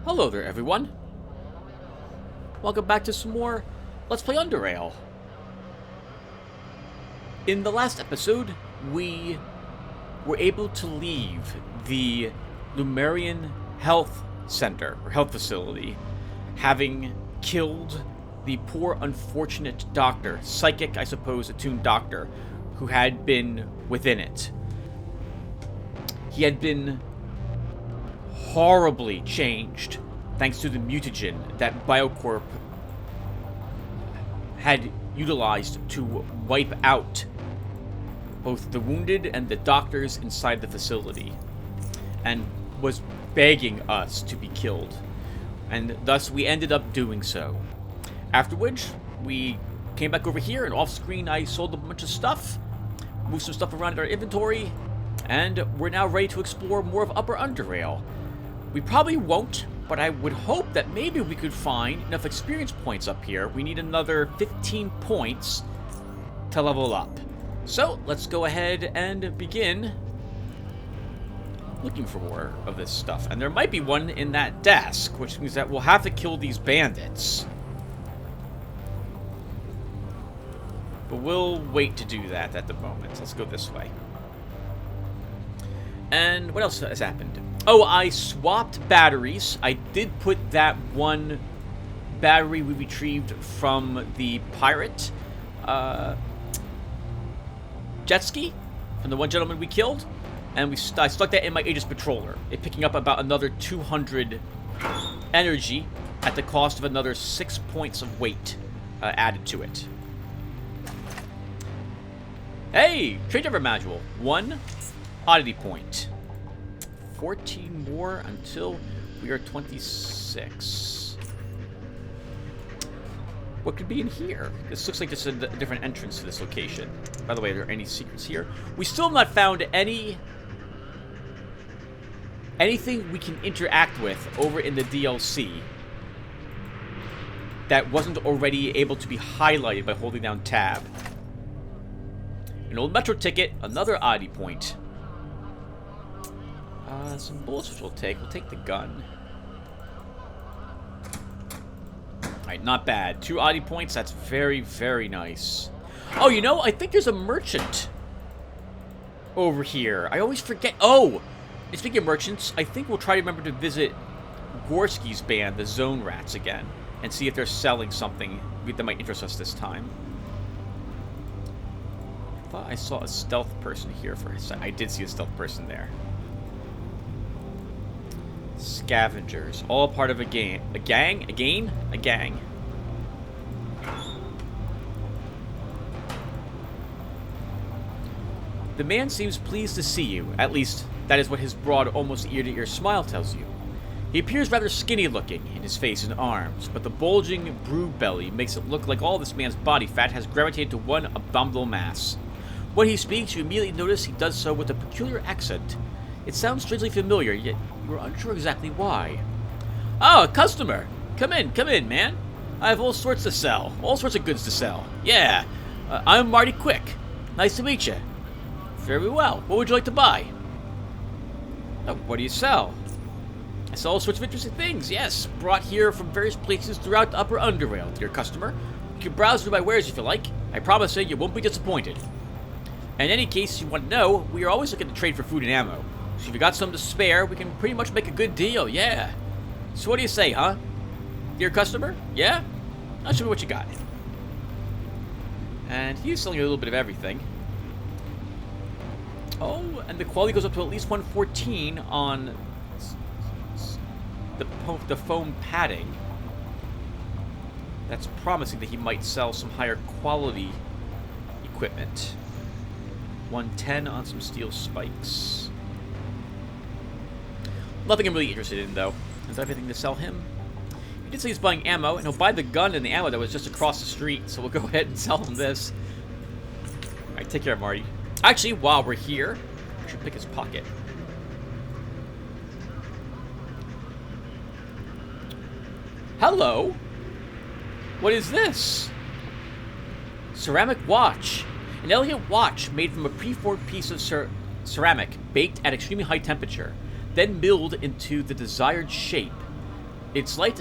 Hello there, everyone. Welcome back to some more Let's Play Underrail. In the last episode, we were able to leave the Lumerian Health Center, or Health Facility, having killed the poor, unfortunate doctor, psychic, I suppose, attuned doctor, who had been within it. He had been horribly changed thanks to the mutagen that Biocorp had utilized to wipe out both the wounded and the doctors inside the facility, and was begging us to be killed, and thus we ended up doing so. After which, we came back over here, and off screen I sold a bunch of stuff, moved some stuff around in our inventory, and we're now ready to explore more of Upper Underrail. We probably won't, but I would hope that maybe we could find enough experience points up here. We need another 15 points to level up. So, let's go ahead and begin looking for more of this stuff. And there might be one in that desk, which means that we'll have to kill these bandits. But we'll wait to do that at the moment. Let's go this way. And what else has happened? Oh, I swapped batteries. I did put that one battery we retrieved from the pirate jet ski, from the one gentleman we killed, and I stuck that in my Aegis Patroller, it picking up about another 200 energy at the cost of another 6 points of weight added to it. Hey, trade driver module, 1 oddity point. 14 more until we are 26. What could be in here? This looks like just a different entrance to this location. By the way, are there any secrets here? We still have not found anything we can interact with over in the DLC that wasn't already able to be highlighted by holding down tab. An old metro ticket, another oddity point. Some bullets which we'll take. We'll take the gun. Alright, not bad. 2 oddity points. That's very, very nice. Oh, you know, I think there's a merchant over here. I always forget. Oh! And speaking of merchants, I think we'll try to remember to visit Gorski's band, the Zone Rats, again, and see if they're selling something that might interest us this time. I thought I saw a stealth person here for a second. I did see a stealth person there. Scavengers, all part of a gang. A gang? Again? A gang. The man seems pleased to see you. At least, that is what his broad, almost ear-to-ear smile tells you. He appears rather skinny-looking in his face and arms, but the bulging brood belly makes it look like all this man's body fat has gravitated to one abominable mass. When he speaks, you immediately notice he does so with a peculiar accent. It sounds strangely familiar, yet you're unsure exactly why. Oh, a customer! Come in, man. I have all sorts to sell. All sorts of goods to sell. Yeah. I'm Marty Quick. Nice to meet you. Very well. What would you like to buy? Oh, what do you sell? I sell all sorts of interesting things, yes. Brought here from various places throughout the Upper Underrail, dear customer. You can browse through my wares if you like. I promise you won't be disappointed. In any case you want to know, we are always looking to trade for food and ammo. So if you got some to spare, we can pretty much make a good deal, yeah. So what do you say, huh? Dear customer? Yeah? I'll show me what you got. And he's selling a little bit of everything. Oh, and the quality goes up to at least 114 on the foam padding. That's promising that he might sell some higher quality equipment. 110 on some steel spikes. Nothing I'm really interested in, though. Is that everything to sell him? He did say he's buying ammo, and he'll buy the gun and the ammo that was just across the street, so we'll go ahead and sell him this. Alright, take care, Marty. Actually, while we're here, I should pick his pocket. Hello. What is this? Ceramic watch. An elegant watch made from a preformed piece of ceramic, baked at extremely high temperature, then milled into the desired shape. It's light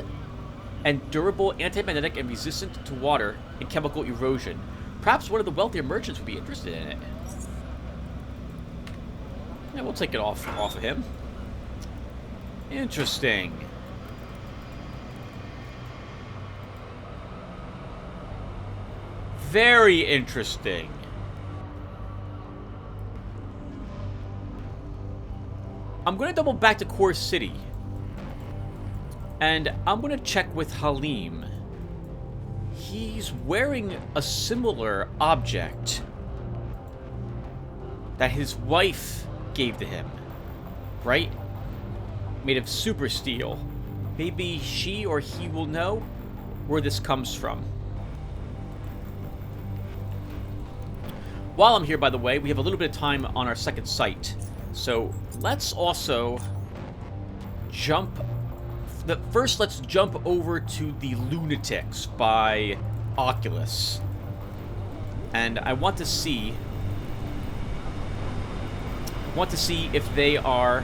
and durable, anti-magnetic, and resistant to water and chemical erosion. Perhaps one of the wealthier merchants would be interested in it. Yeah, we'll take it off of him. Interesting. Very interesting. I'm going to double back to Core City. And I'm going to check with Halim. He's wearing a similar object that his wife gave to him. Right? Made of super steel. Maybe she or he will know where this comes from. While I'm here, by the way, we have a little bit of time on our second site. So let's also jump... First, let's jump over to the Lunatics by Oculus. And I want to see... if they are...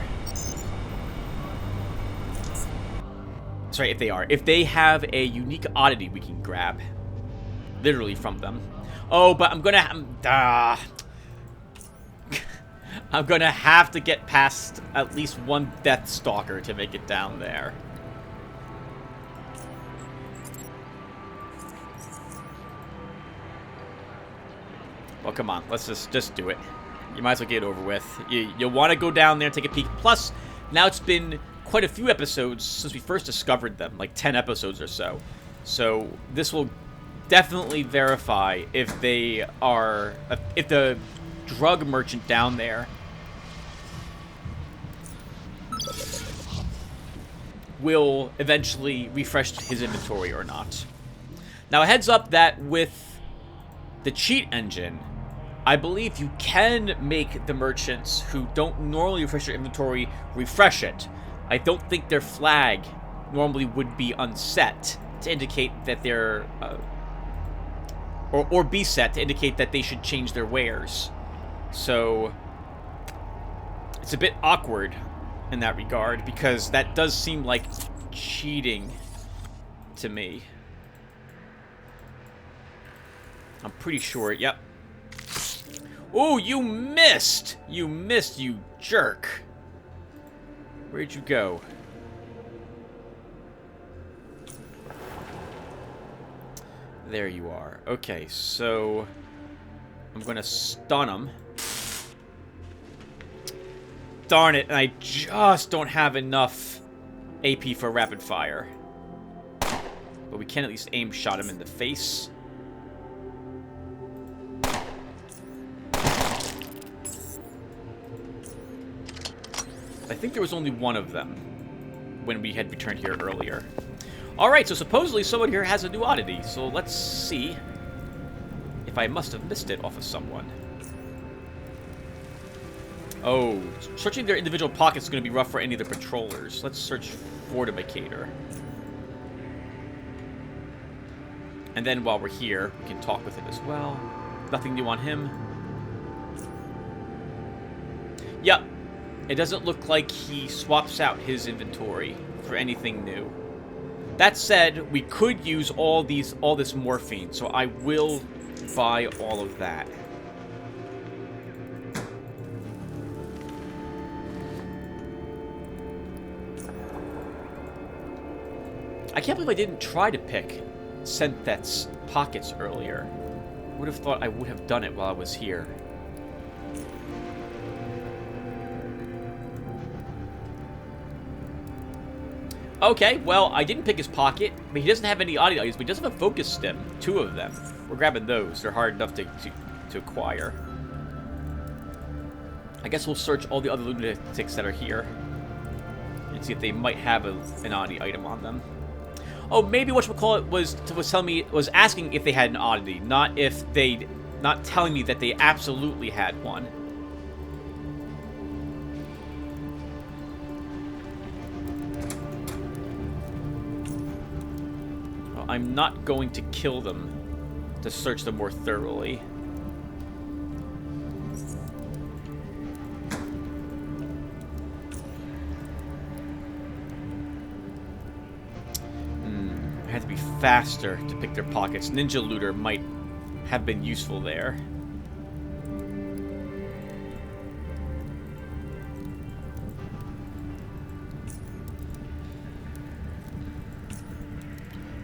Sorry, if they have a unique oddity we can grab. Literally from them. Oh, but I'm gonna... I'm gonna have to get past at least one Deathstalker to make it down there. Well, come on. Let's just do it. You might as well get it over with. You'll want to go down there and take a peek. Plus, now it's been quite a few episodes since we first discovered them. Like 10 episodes or so. So, this will definitely verify if they are... if the drug merchant down there will eventually refresh his inventory or not. Now, a heads up that with the cheat engine, I believe you can make the merchants who don't normally refresh their inventory refresh it. I don't think their flag normally would be unset to indicate that they're... or be set to indicate that they should change their wares. So, it's a bit awkward in that regard, because that does seem like cheating to me. I'm pretty sure, yep. Oh, you missed! You missed, you jerk. Where'd you go? There you are. Okay, so I'm gonna stun him. Darn it, and I just don't have enough AP for rapid fire. But we can at least aim shot him in the face. I think there was only one of them when we had returned here earlier. Alright, so supposedly someone here has a new oddity, so let's see if I must have missed it off of someone. Oh, searching their individual pockets is going to be rough for any of the patrollers. Let's search Fortificator. And then while we're here, we can talk with him as well. Nothing new on him. Yep. It doesn't look like he swaps out his inventory for anything new. That said, we could use all this morphine, so I will buy all of that. I can't believe I didn't try to pick Senthet's pockets earlier. Would have thought I would have done it while I was here. Okay, well, I didn't pick his pocket, but he doesn't have any audio items, but he does have a focus stem. 2 of them. We're grabbing those. They're hard enough to acquire. I guess we'll search all the other lunatics that are here and see if they might have an oddity item on them. Oh, maybe whatchamacallit was asking if they had an oddity, not telling me that they absolutely had one. I'm not going to kill them to search them more thoroughly. I had to be faster to pick their pockets. Ninja Looter might have been useful there.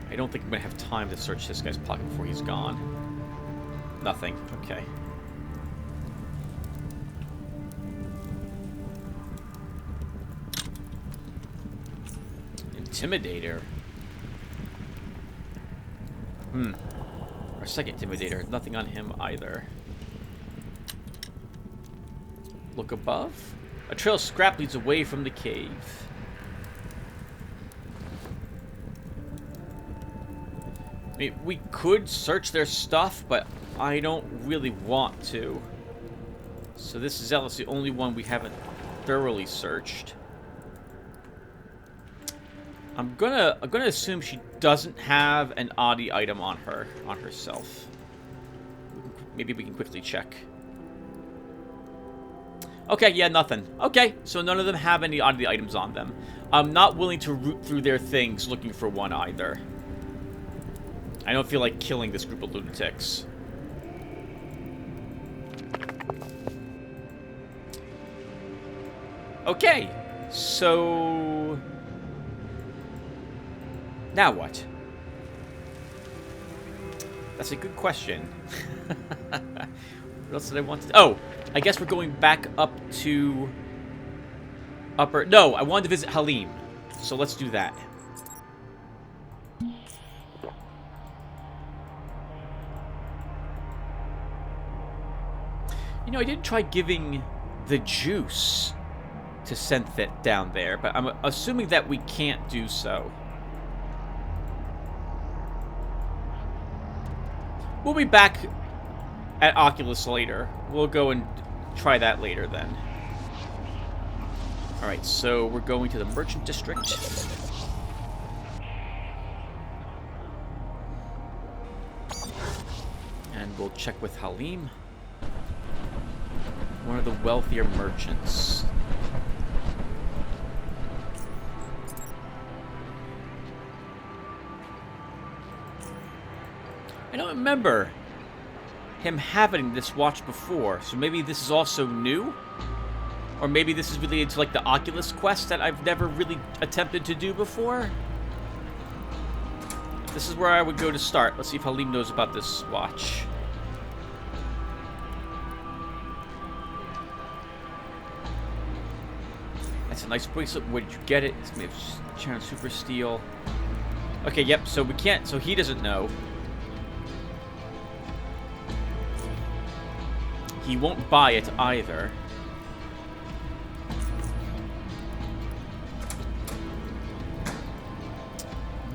I don't think I'm going to have time to search this guy's pocket before he's gone. Nothing. Okay. Intimidator. Our second Intimidator. Nothing on him either. Look above. A trail of scrap leads away from the cave. I mean, we could search their stuff, but I don't really want to. So this is Zealot's the only one we haven't thoroughly searched. I'm gonna assume she doesn't have an oddity item on herself. Maybe we can quickly check. Okay, yeah, nothing. Okay, so none of them have any oddity items on them. I'm not willing to root through their things looking for one either. I don't feel like killing this group of lunatics. Okay, so... now what? That's a good question. What else did I want to... oh, I guess we're going back up to... upper... no, I wanted to visit Halim. So let's do that. You know, I did try giving the juice to Senthet down there, but I'm assuming that we can't do so. We'll be back at Oculus later. We'll go and try that later then. Alright, so we're going to the Merchant District. And we'll check with Halim. One of the wealthier merchants. I don't remember him having this watch before, so maybe this is also new? Or maybe this is related to like the Oculus quest that I've never really attempted to do before? This is where I would go to start. Let's see if Halim knows about this watch. That's a nice bracelet. Where did you get it? It's made of Charon Super Steel. Okay, yep, so we can't... so he doesn't know. He won't buy it either.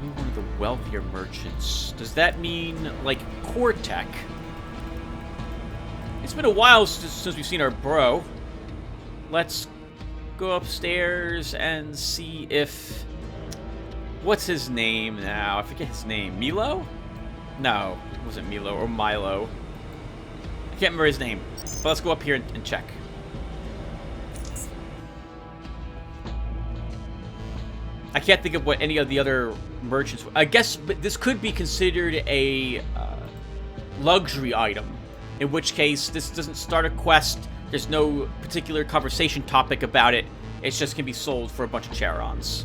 Maybe one of the wealthier merchants. Does that mean, like, core tech? It's been a while since we've seen our bro. Let's go upstairs and see if... what's his name now? I forget his name. Milo? No, it wasn't Milo or Milo. I can't remember his name. But let's go up here and check. I can't think of what any of the other merchants... I guess this could be considered a luxury item. In which case, this doesn't start a quest. There's no particular conversation topic about it. It just can be sold for a bunch of Charons.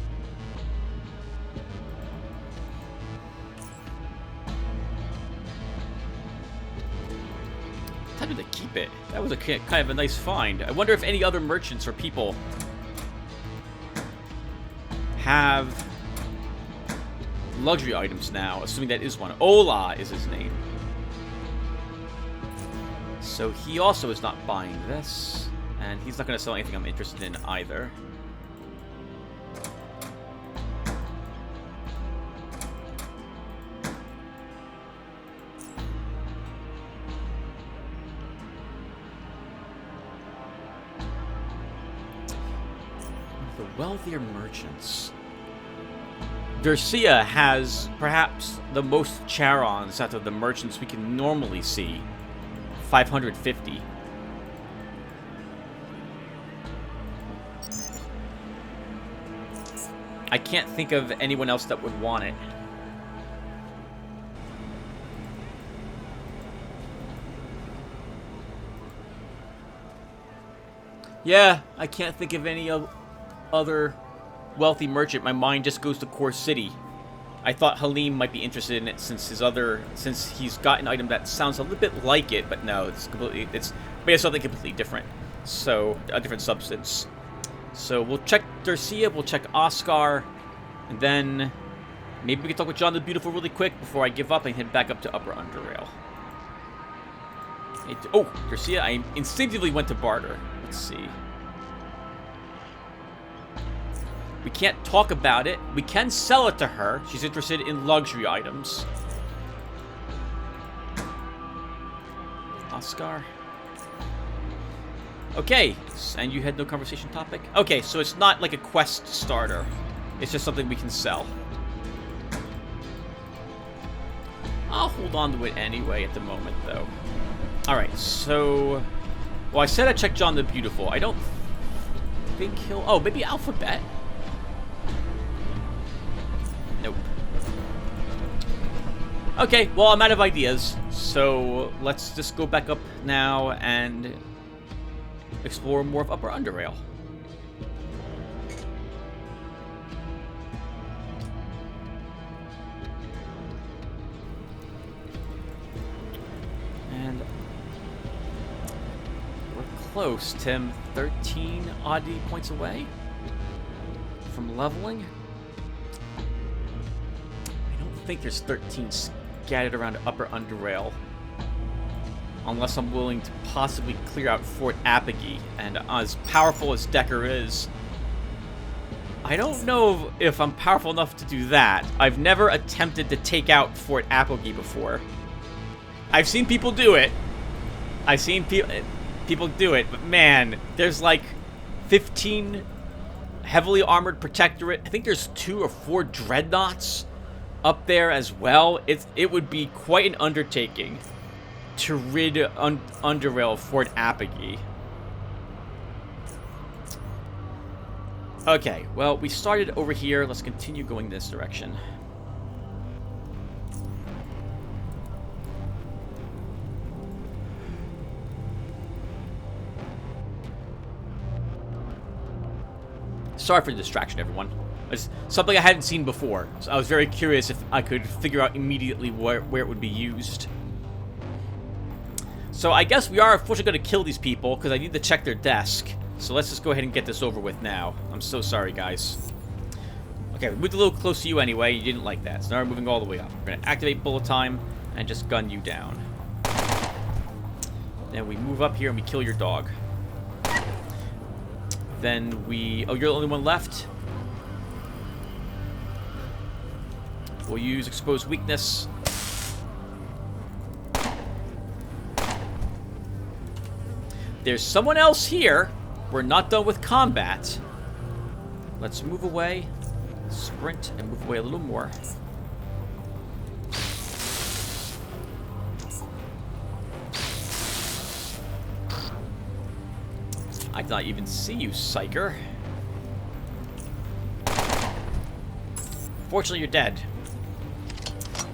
How did they keep it? That was a kind of a nice find. I wonder if any other merchants or people have luxury items now, assuming that is one. Ola is his name. So he also is not buying this, and he's not going to sell anything I'm interested in either. The wealthier merchants. Dercia has perhaps the most charons out of the merchants we can normally see. 550. I can't think of anyone else that would want it. Yeah, I can't think of any other wealthy merchant. My mind just goes to Core City. I thought Halim might be interested in it since he's got an item that sounds a little bit like it, but no, it's made of something completely different. So, a different substance. So, we'll check Dercia, we'll check Oscar, and then maybe we can talk with John the Beautiful really quick before I give up and head back up to Upper Underrail. Oh, Dercia, I instinctively went to barter. Let's see. We can't talk about it. We can sell it to her. She's interested in luxury items. Oscar. Okay, and you had no conversation topic? Okay, so it's not like a quest starter. It's just something we can sell. I'll hold on to it anyway at the moment, though. Alright, so... Well, I said I checked John the Beautiful. I don't think he'll... Oh, maybe Alphabet? Nope. Okay, well, I'm out of ideas. So, let's just go back up now and explore more of Upper Underrail. And we're close, Tim. 13 oddity points away from leveling. I don't think there's 13 scattered around Upper Underrail. Unless I'm willing to possibly clear out Fort Apogee. And as powerful as Decker is, I don't know if I'm powerful enough to do that. I've never attempted to take out Fort Apogee before. I've seen people do it. I've seen people do it, but man, there's like 15 heavily armored protectorate. I think there's 2 or 4 dreadnoughts up there as well. It would be quite an undertaking to rid Underrail of Fort Apogee. Okay, well, we started over here. Let's continue going this direction. Sorry for the distraction, everyone. It's something I hadn't seen before, so I was very curious if I could figure out immediately where it would be used. So I guess we are unfortunately going to kill these people because I need to check their desk. So let's just go ahead and get this over with now. I'm so sorry, guys. Okay, we moved a little close to you anyway. You didn't like that. So now we're moving all the way up. We're going to activate bullet time and just gun you down. Then we move up here and we kill your dog. Then we... Oh, you're the only one left? We'll use exposed weakness. There's someone else here. We're not done with combat. Let's move away. Sprint and move away a little more. I did not even see you, psyker. Fortunately, you're dead.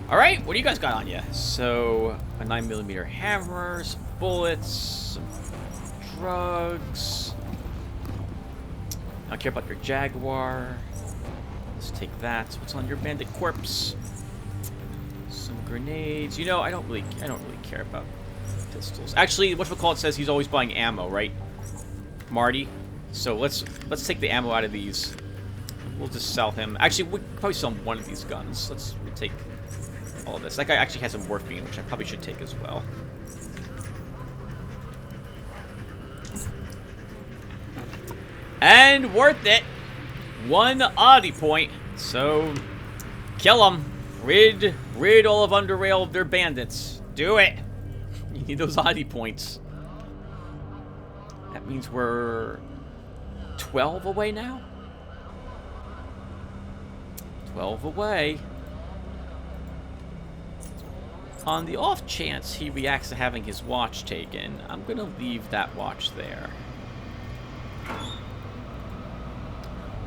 Alright, what do you guys got on you? So, a 9mm hammer, some bullets, some drugs. I don't care about your Jaguar. Let's take that. What's on your bandit corpse? Some grenades. You know, I don't really care about pistols. Actually, whatchamacallit says he's always buying ammo, right? Marty. So let's take the ammo out of these. We'll just sell him. Actually, we'll probably sell him one of these guns. Let's take all of this. That guy actually has some morphine, which I probably should take as well. And worth it. 1 oddity point. So, kill them. Rid all of Underrail of their bandits. Do it. You need those oddity points. That means we're 12 away now? 12 away. On the off chance he reacts to having his watch taken, I'm going to leave that watch there.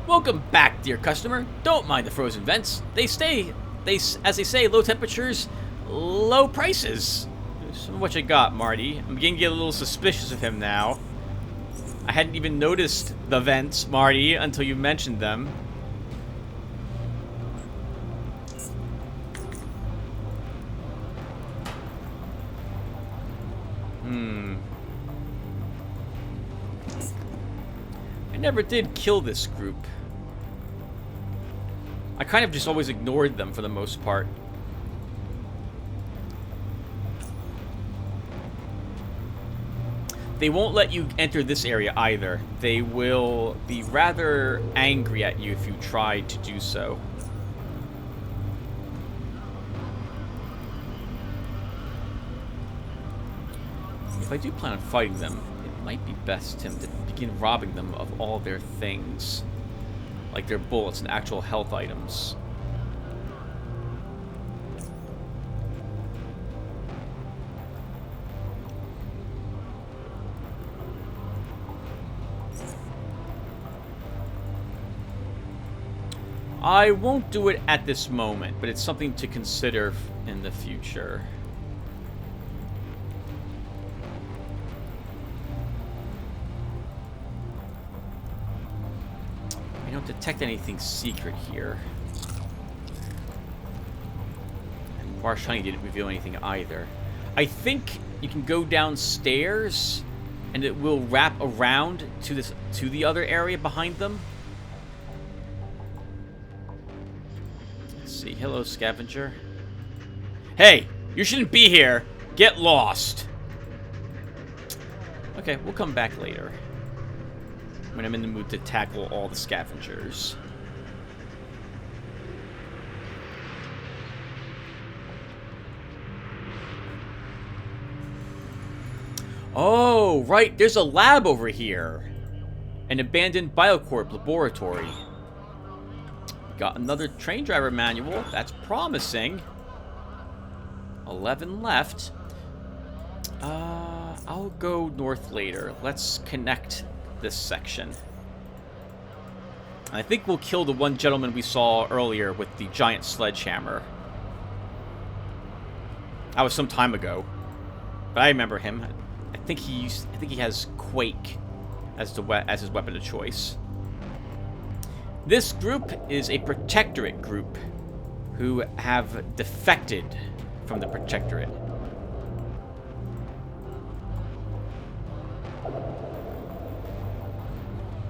Welcome back, dear customer. Don't mind the frozen vents. As they say, low temperatures, low prices. So what you got, Marty? I'm beginning to get a little suspicious of him now. I hadn't even noticed the vents, Marty, until you mentioned them. I never did kill this group. I kind of just always ignored them for the most part. They won't let you enter this area either. They will be rather angry at you if you try to do so. If I do plan on fighting them, it might be best, Tim, to begin robbing them of all their things. Like their bullets and actual health items. I won't do it at this moment, but it's something to consider in the future. I don't detect anything secret here. And Marsh Honey didn't reveal anything either. I think you can go downstairs and it will wrap around to the other area behind them. See, hello, scavenger. Hey, you shouldn't be here. Get lost. Okay, we'll come back later. When I'm in the mood to tackle all the scavengers. Oh, right, there's a lab over here. An abandoned Biocorp laboratory. Got another train driver manual. That's promising. 11 left. I'll go north later. Let's connect this section. I think we'll kill the one gentleman we saw earlier with the giant sledgehammer. That was some time ago, but I remember him. I think he has Quake as his weapon of choice. This group is a protectorate group who have defected from the protectorate.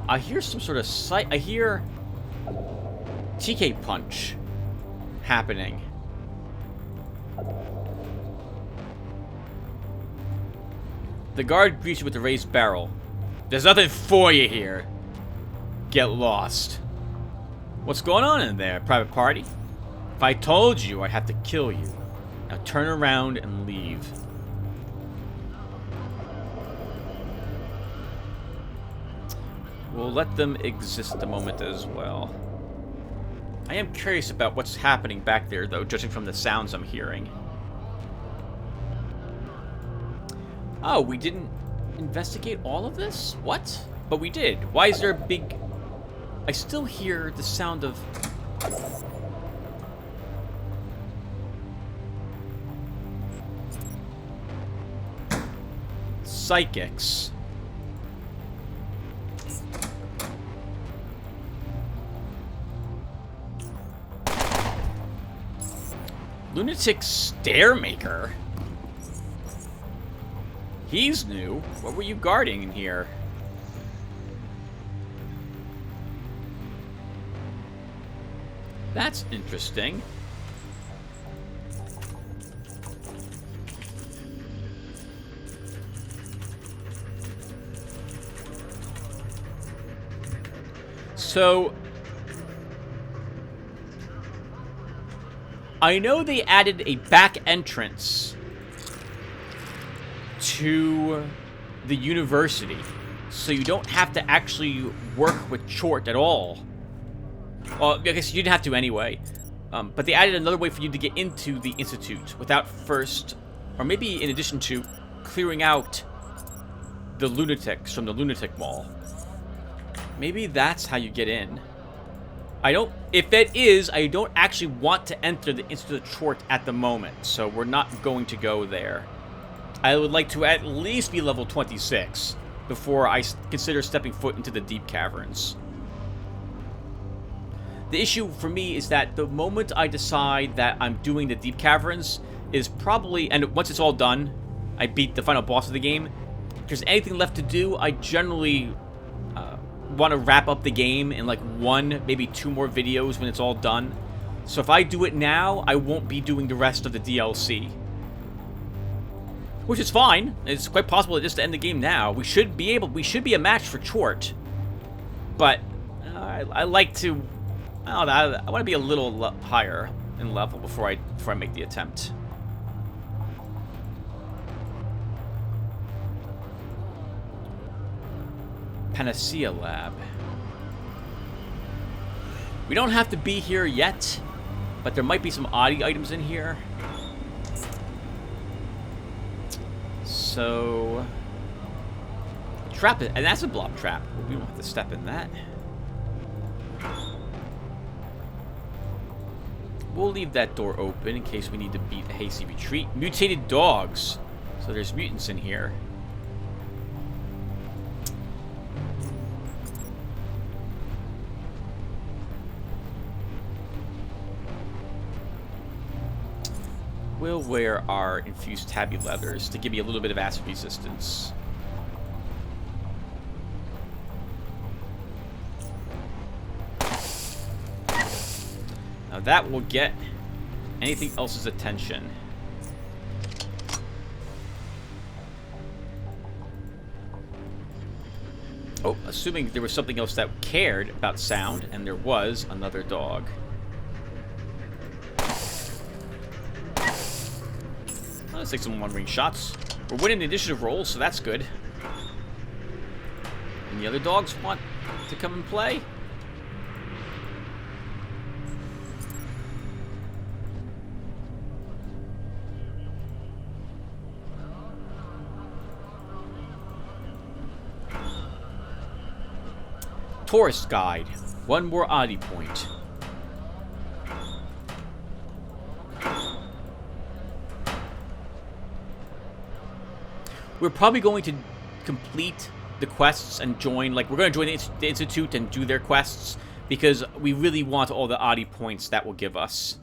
I hear some sort of I hear TK punch happening. The guard greets you with a raised barrel. There's nothing for you here. Get lost. What's going on in there, private party? If I told you, I'd have to kill you. Now turn around and leave. We'll let them exist at the moment as well. I am curious about what's happening back there, though, judging from the sounds I'm hearing. Oh, we didn't investigate all of this? What? But we did. Why is there a big... I still hear the sound of... psychics. Lunatic Stairmaker? He's new. What were you guarding in here? That's interesting. So, I know they added a back entrance to the university, so you don't have to actually work with Chort at all. Well, I guess you didn't have to anyway. But they added another way for you to get into the Institute without first, or maybe in addition to, clearing out the lunatics from the lunatic mall. Maybe that's how you get in. If that is, I don't actually want to enter the Institute of Chort at the moment, so we're not going to go there. I would like to at least be level 26 before I consider stepping foot into the deep caverns. The issue for me is that the moment I decide that I'm doing the deep caverns is probably, and once it's all done, I beat the final boss of the game. If there's anything left to do, I generally want to wrap up the game in like 1, maybe 2 more videos when it's all done. So if I do it now, I won't be doing the rest of the DLC. Which is fine. It's quite possible just to end the game now. We should be a match for Chort. But I like to, I don't know, I want to be a little higher in level before I make the attempt. Panacea Lab. We don't have to be here yet, but there might be some oddity items in here. So, trap it, and that's a blob trap. We don't have to step in that. We'll leave that door open in case we need to beat a hasty retreat. Mutated dogs. So there's mutants in here. We'll wear our infused tabby leathers to give me a little bit of acid resistance. Now that will get anything else's attention. Oh, assuming there was something else that cared about sound, and there was another dog. Let's take some one-ring shots. We're winning the initiative roll, so that's good. And the other dogs want to come and play? Tourist guide. 1 more oddity point. We're probably going to complete the quests and join, like, we're going to join the Institute and do their quests because we really want all the oddity points that will give us.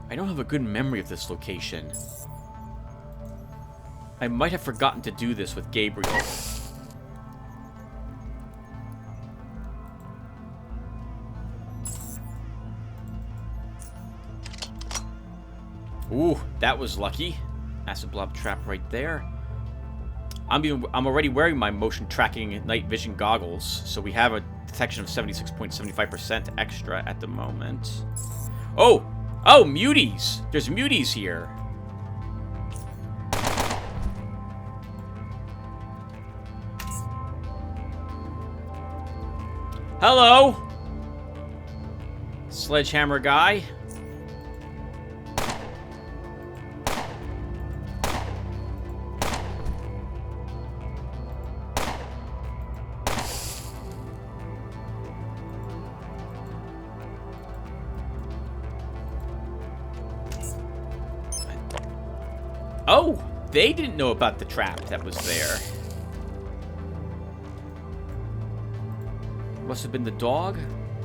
I don't have a good memory of this location. I might have forgotten to do this with Gabriel. Ooh, that was lucky. Acid blob trap right there. I'm already wearing my motion tracking night vision goggles, so we have a detection of 76.75% extra at the moment. Oh! Oh, muties! There's muties here. Hello! Sledgehammer guy. Oh, they didn't know about the trap that was there. Must have been the dog.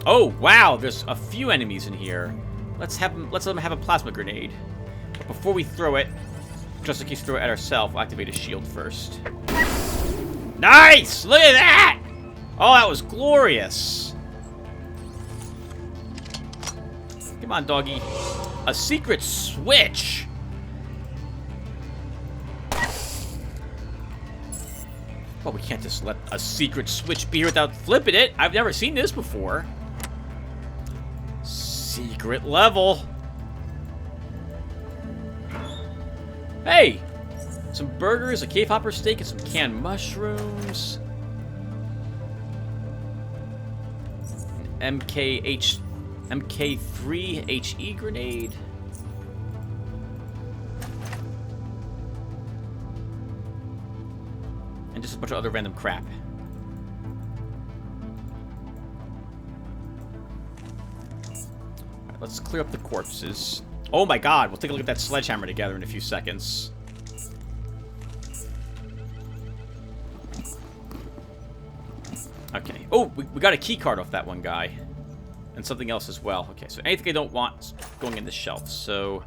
Oh, wow, there's a few enemies in here. Let's let them have a plasma grenade. But before we throw it, just in case we throw it at ourselves, we'll activate a shield first. Nice! Look at that! Oh, that was glorious. Come on, doggy. A secret switch. Well, we can't just let a secret switch be here without flipping it. I've never seen this before. Secret level. Hey! Some burgers, a cave hopper steak, and some canned mushrooms. An MK3 HE grenade. And just a bunch of other random crap. Alright, let's clear up the corpses. Oh my god, we'll take a look at that sledgehammer together in a few seconds. Okay. Oh, we got a key card off that one guy. And something else as well. Okay, so anything I don't want is going in the shelf. So,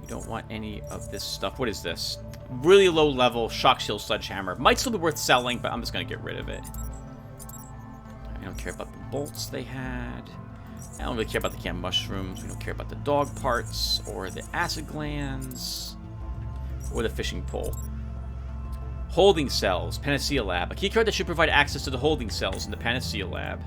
we don't want any of this stuff. What is this? Really low level shock shield sledgehammer. Might still be worth selling, but I'm just going to get rid of it. I don't care about the bolts they had. I don't really care about the canned mushrooms. We don't care about the dog parts, or the acid glands, or the fishing pole. Holding cells, Panacea Lab. A keycard that should provide access to the holding cells in the Panacea Lab.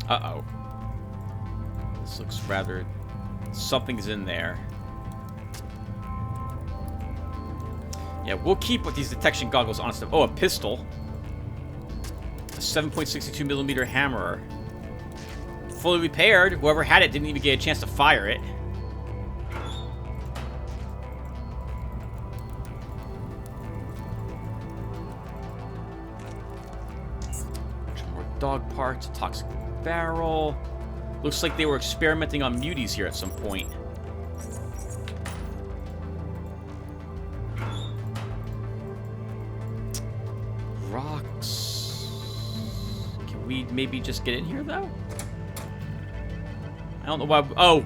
Uh-oh. This looks rather... Something's in there. Yeah, we'll keep with these detection goggles on stuff. Oh, a pistol. A 7.62mm hammer. Fully repaired. Whoever had it didn't even get a chance to fire it. Some more dog parts. A toxic barrel. Looks like they were experimenting on muties here at some point. Rocks. Can we maybe just get in here, though? I don't know why... Oh!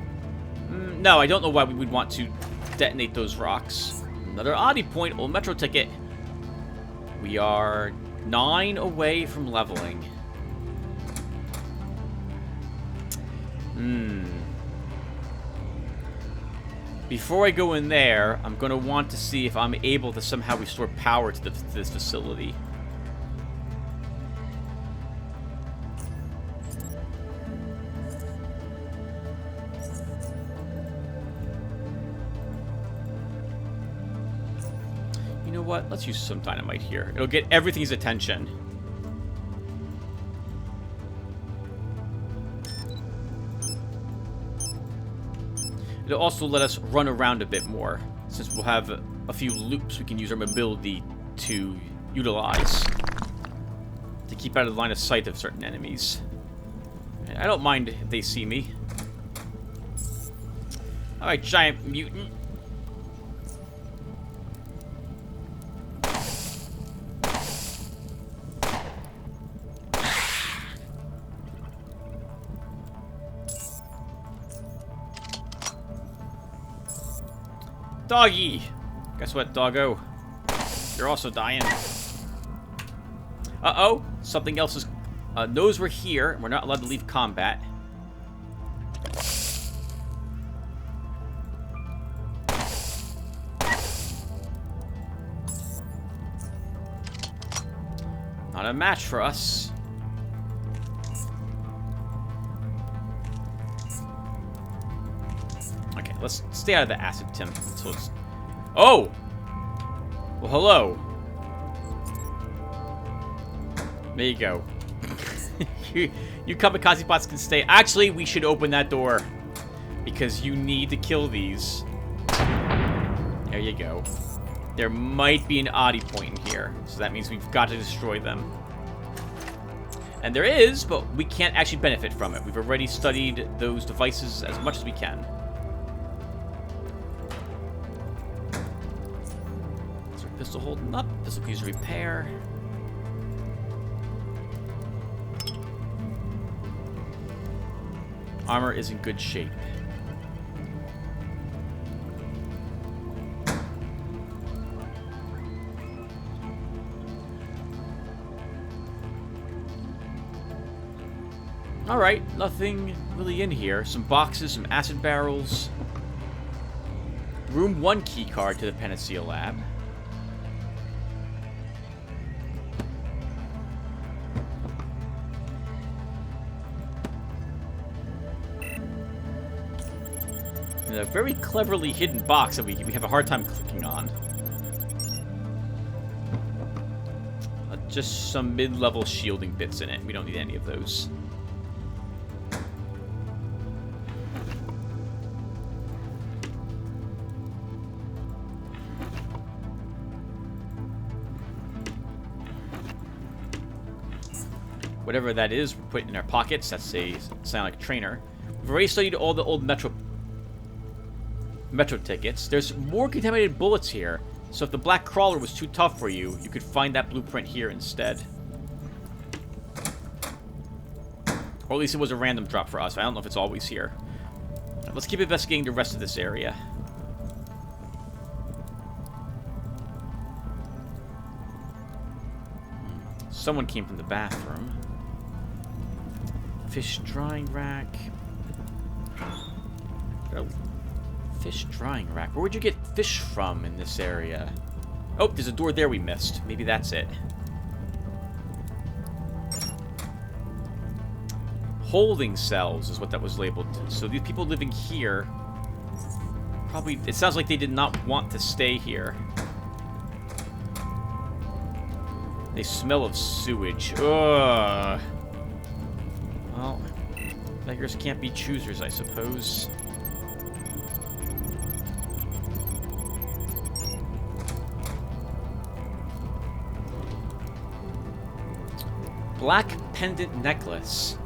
No, I don't know why we would want to detonate those rocks. Another oddity point. Old Metro ticket. We are 9 away from leveling. Before I go in there, I'm going to want to see if I'm able to somehow restore power to this facility. You know what? Let's use some dynamite here. It'll get everything's attention. It'll also let us run around a bit more, since we'll have a few loops we can use our mobility to utilize to keep out of the line of sight of certain enemies. I don't mind if they see me. Alright, giant mutant. Doggy! Guess what, doggo? You're also dying. Uh-oh! Something else is... knows we're here, and we're not allowed to leave combat. Not a match for us. Okay, let's stay out of the acid, Tim. So it's... Oh! Well, hello. There you go. you kamikaze bots can stay. Actually, we should open that door. Because you need to kill these. There you go. There might be an oddity point in here. So that means we've got to destroy them. And there is, but we can't actually benefit from it. We've already studied those devices as much as we can. Is our pistol holding up? Pistol keys repair. Armor is in good shape. Alright, nothing really in here. Some boxes, some acid barrels. Room 1 keycard to the Panacea Lab. a very cleverly hidden box that we have a hard time clicking on. Just some mid-level shielding bits in it. We don't need any of those. Whatever that is, we're putting in our pockets. That's a psionic trainer. We've already studied all the old metro tickets. There's more contaminated bullets here. So if the black crawler was too tough for you, you could find that blueprint here instead. Or at least it was a random drop for us. I don't know if it's always here. Let's keep investigating the rest of this area. Someone came from the bathroom. Fish drying rack. Oh. Fish drying rack. Where would you get fish from in this area? Oh, there's a door there we missed. Maybe that's it. Holding cells is what that was labeled. So these people living here probably... It sounds like they did not want to stay here. They smell of sewage. Ugh. Well, beggars can't be choosers, I suppose. Black pendant necklace.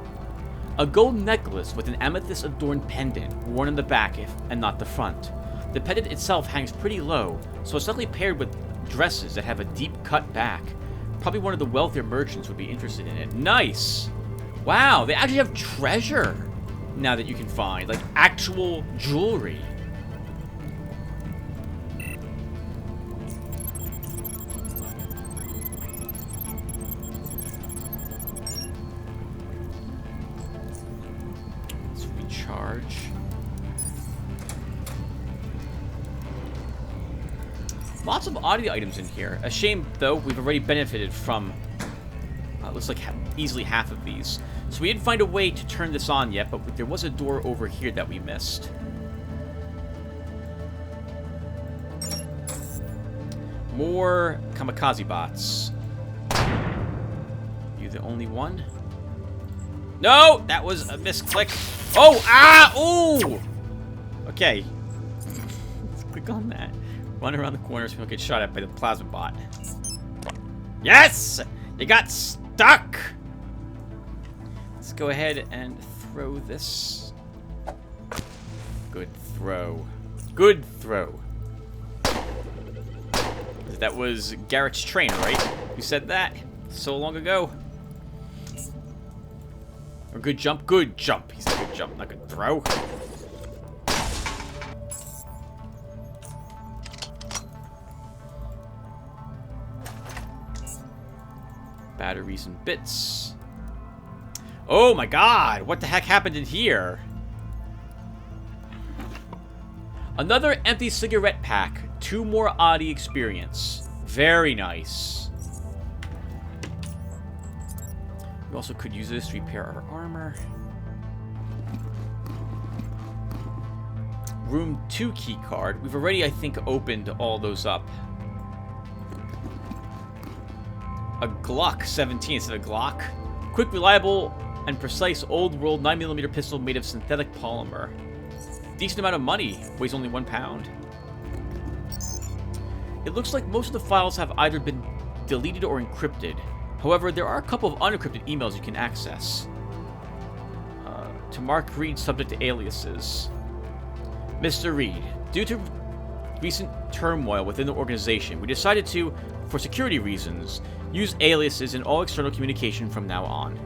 A gold necklace with an amethyst-adorned pendant worn on the back and not the front. The pendant itself hangs pretty low, so it's likely paired with dresses that have a deep-cut back. Probably one of the wealthier merchants would be interested in it. Nice! Wow, they actually have treasure now that you can find. Like, actual jewelry. Lots of oddity items in here. A shame, though, we've already benefited from, looks like easily half of these. So we didn't find a way to turn this on yet, but there was a door over here that we missed. More kamikaze bots. You the only one? No! That was a misclick. Oh! Ah! Ooh! Okay. Let's click on that. Run around the corner so we don't get shot at by the plasma bot. Yes! You got stuck! Let's go ahead and throw this. Good throw. Good throw. That was Garrett's trainer, right? You said that so long ago. Or good jump? Good jump. He said good jump, not good throw. Batteries and bits. Oh my god! What the heck happened in here? Another empty cigarette pack. 2 more oddity experience. Very nice. We also could use this to repair our armor. Room 2 key card. We've already, I think, opened all those up. A Glock 17 instead of Glock. Quick, reliable, and precise old-world 9mm pistol made of synthetic polymer. Decent amount of money. Weighs only 1 pound. It looks like most of the files have either been deleted or encrypted. However, there are a couple of unencrypted emails you can access. To Mark Reed, subject to aliases. Mr. Reed, due to recent turmoil within the organization, we decided to, for security reasons, use aliases in all external communication from now on.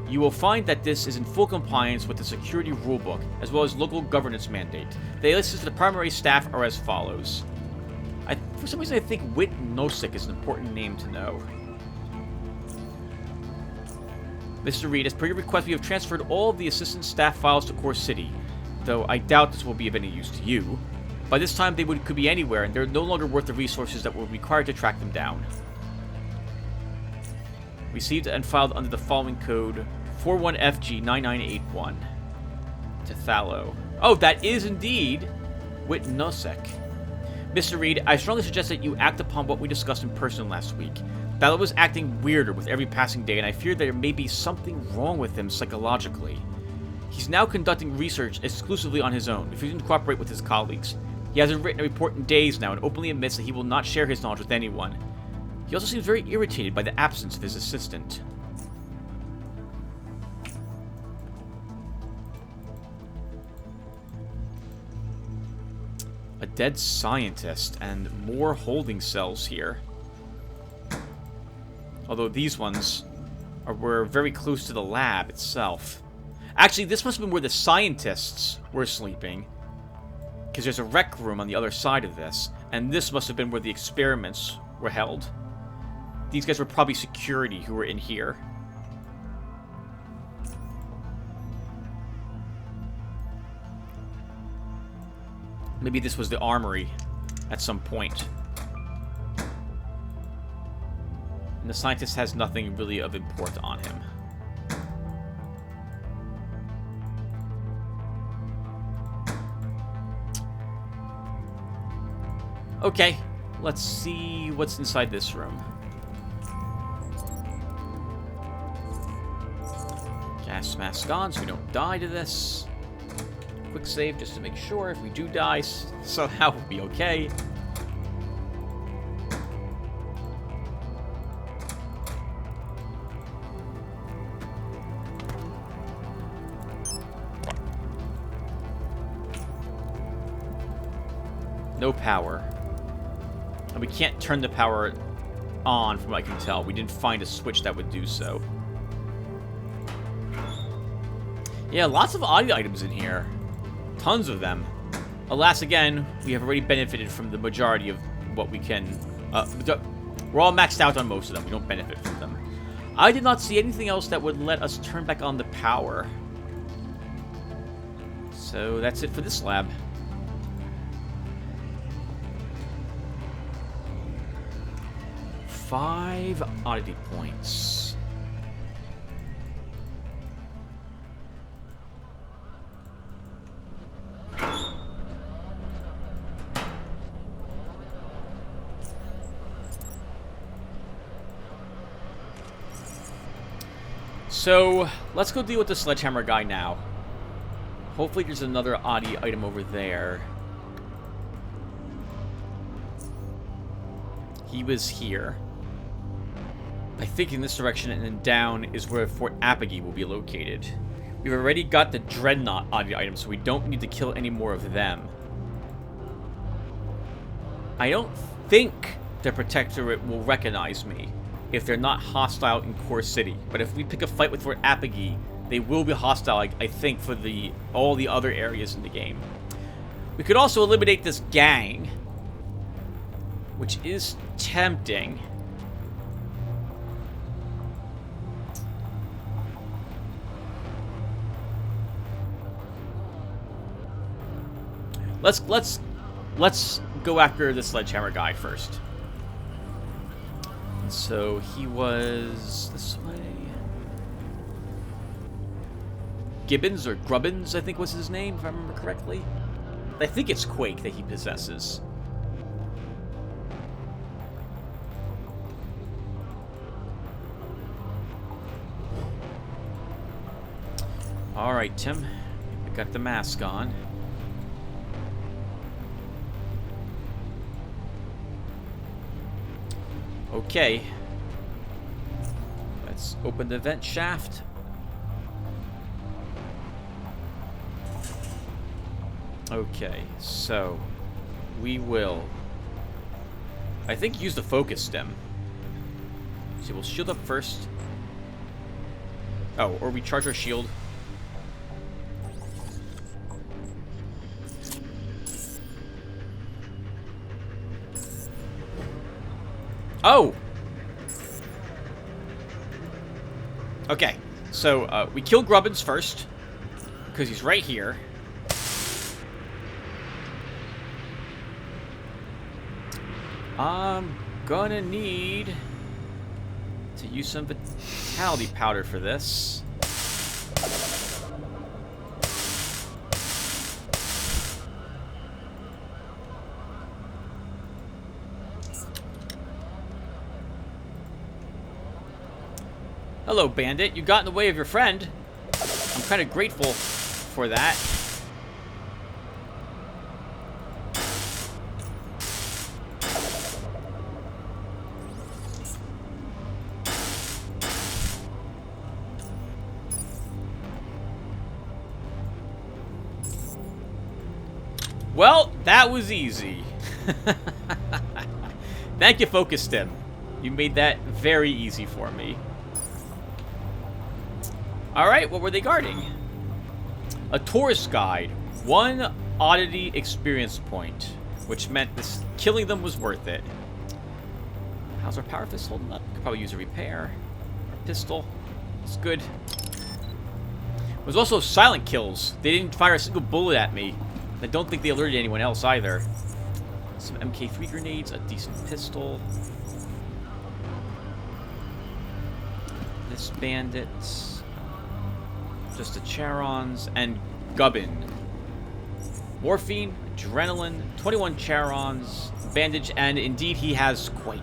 You will find that this is in full compliance with the security rulebook, as well as local governance mandate. The aliases for the primary staff are as follows. For some reason, I think Whit Nosik is an important name to know. Mr. Reed, as per your request, we have transferred all of the assistant staff files to Core City, though I doubt this will be of any use to you. By this time, they could be anywhere, and they're no longer worth the resources that were required to track them down. Received and filed under the following code, 41FG9981. To Thallo. Oh, that is indeed Witnosek. Mr. Reed, I strongly suggest that you act upon what we discussed in person last week. Bella was acting weirder with every passing day, and I fear there may be something wrong with him psychologically. He's now conducting research exclusively on his own, refusing to cooperate with his colleagues. He hasn't written a report in days now and openly admits that he will not share his knowledge with anyone. He also seems very irritated by the absence of his assistant. A dead scientist and more holding cells here. Although these ones were very close to the lab itself. Actually, this must have been where the scientists were sleeping, because there's a rec room on the other side of this, and this must have been where the experiments were held. These guys were probably security who were in here. Maybe this was the armory at some point. And the scientist has nothing really of import on him. Okay, let's see what's inside this room. Gas mask on so we don't die to this. Quick save just to make sure if we do die, somehow we'll be okay. No power. And we can't turn the power on from what I can tell. We didn't find a switch that would do so. Yeah, lots of audio items in here. Tons of them. Alas, again, we have already benefited from the majority of what we can... we're all maxed out on most of them. We don't benefit from them. I did not see anything else that would let us turn back on the power. So that's it for this lab. Five oddity points. So, let's go deal with the sledgehammer guy now. Hopefully there's another oddity item over there. He was here. I think in this direction and then down is where Fort Apogee will be located. We've already got the Dreadnought oddity item, so we don't need to kill any more of them. I don't think the Protectorate will recognize me if they're not hostile in Core City. But if we pick a fight with Fort Apogee, they will be hostile, I think, for all the other areas in the game. We could also eliminate this gang, which is tempting. Let's go after the sledgehammer guy first. And so he was this way. Gibbons or Grubbins, I think was his name, if I remember correctly. I think it's Quake that he possesses. Alright, Tim. I got the mask on. Okay. Let's open the vent shaft. Okay, so we will, I think, use the focus stem. So we'll shield up first. Oh, or we charge our shield. Oh! Okay, so we kill Grubbins first, because he's right here. I'm gonna need to use some vitality powder for this. Hello, bandit. You got in the way of your friend. I'm kind of grateful for that. Well, that was easy. Thank you, Focus Stim. You made that very easy for me. Alright, what were they guarding? A tourist guide. 1 oddity experience point. Which meant this killing them was worth it. How's our power fist holding up? Could probably use a repair. Our pistol. It's good. There's also silent kills. They didn't fire a single bullet at me. I don't think they alerted anyone else either. Some MK3 grenades, a decent pistol. This bandit. Just the Charons and Gubbin. Morphine, adrenaline, 21 Charons, bandage, and indeed he has Quake.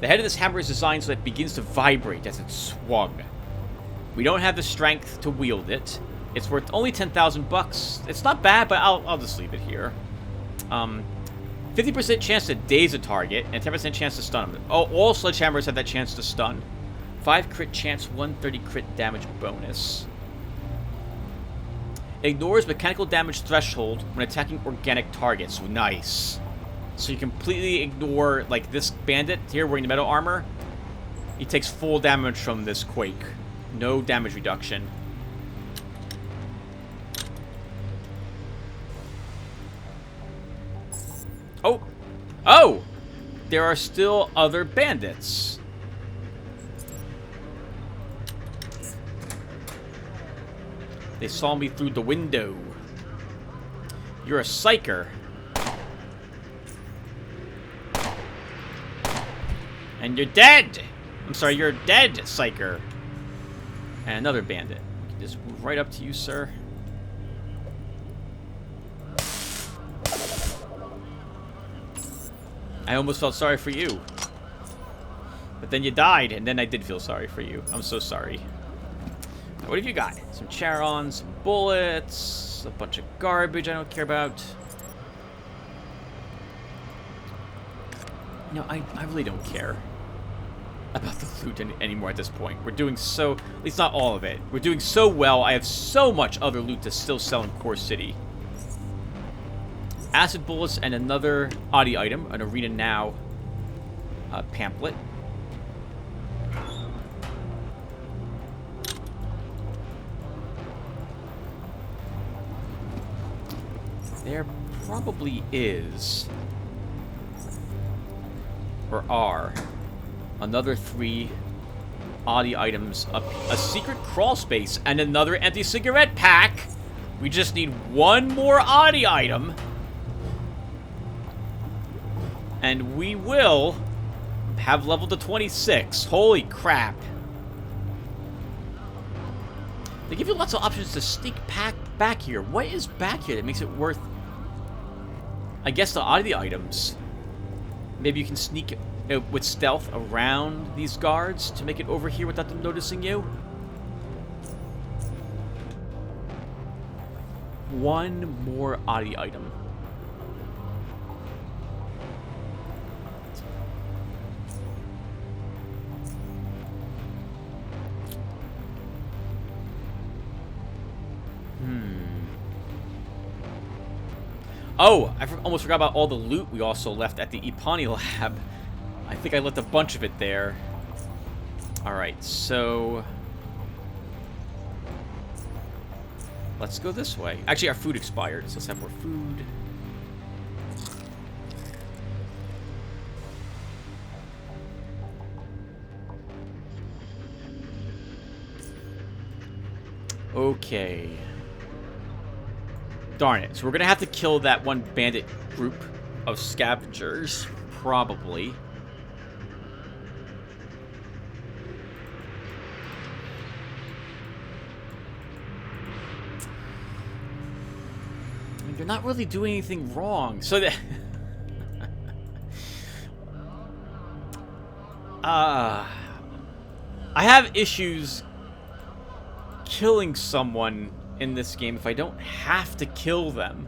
The head of this hammer is designed so that it begins to vibrate as it's swung. We don't have the strength to wield it. It's worth only 10,000 bucks. It's not bad, but I'll just leave it here. 50% chance to daze a target, and 10% chance to stun them. Oh, all sledgehammers have that chance to stun. 5 crit chance, 130 crit damage bonus. Ignores mechanical damage threshold when attacking organic targets. Nice. So you completely ignore, like, this bandit here wearing the metal armor. He takes full damage from this Quake. No damage reduction. Oh! Oh! There are still other bandits. They saw me through the window. You're a psyker. And you're dead! I'm sorry, you're dead, psyker. And another bandit. We can just move right up to you, sir. I almost felt sorry for you. But then you died, and then I did feel sorry for you. I'm so sorry. What have you got? Some Charons, some bullets, a bunch of garbage I don't care about. No, I really don't care about the loot anymore at this point. We're doing so... At least not all of it. We're doing so well. I have so much other loot to still sell in Core City. Acid bullets and another oddity item. An Arena Now pamphlet. There probably is, or are, another 3 oddity items, a secret crawl space, and another empty cigarette pack. We just need 1 more oddity item, and we will have leveled to 26. Holy crap. They give you lots of options to sneak back here. What is back here that makes it worth... I guess the oddity items. Maybe you can sneak with stealth around these guards to make it over here without them noticing you. 1 more oddity item. Oh, I almost forgot about all the loot we also left at the Epani lab. I think I left a bunch of it there. Alright, so... let's go this way. Actually, our food expired, so let's have more food. Okay. Darn it. So we're going to have to kill that one bandit group of scavengers. Probably. I mean, they're not really doing anything wrong. So that... I have issues killing someone in this game if I don't have to kill them.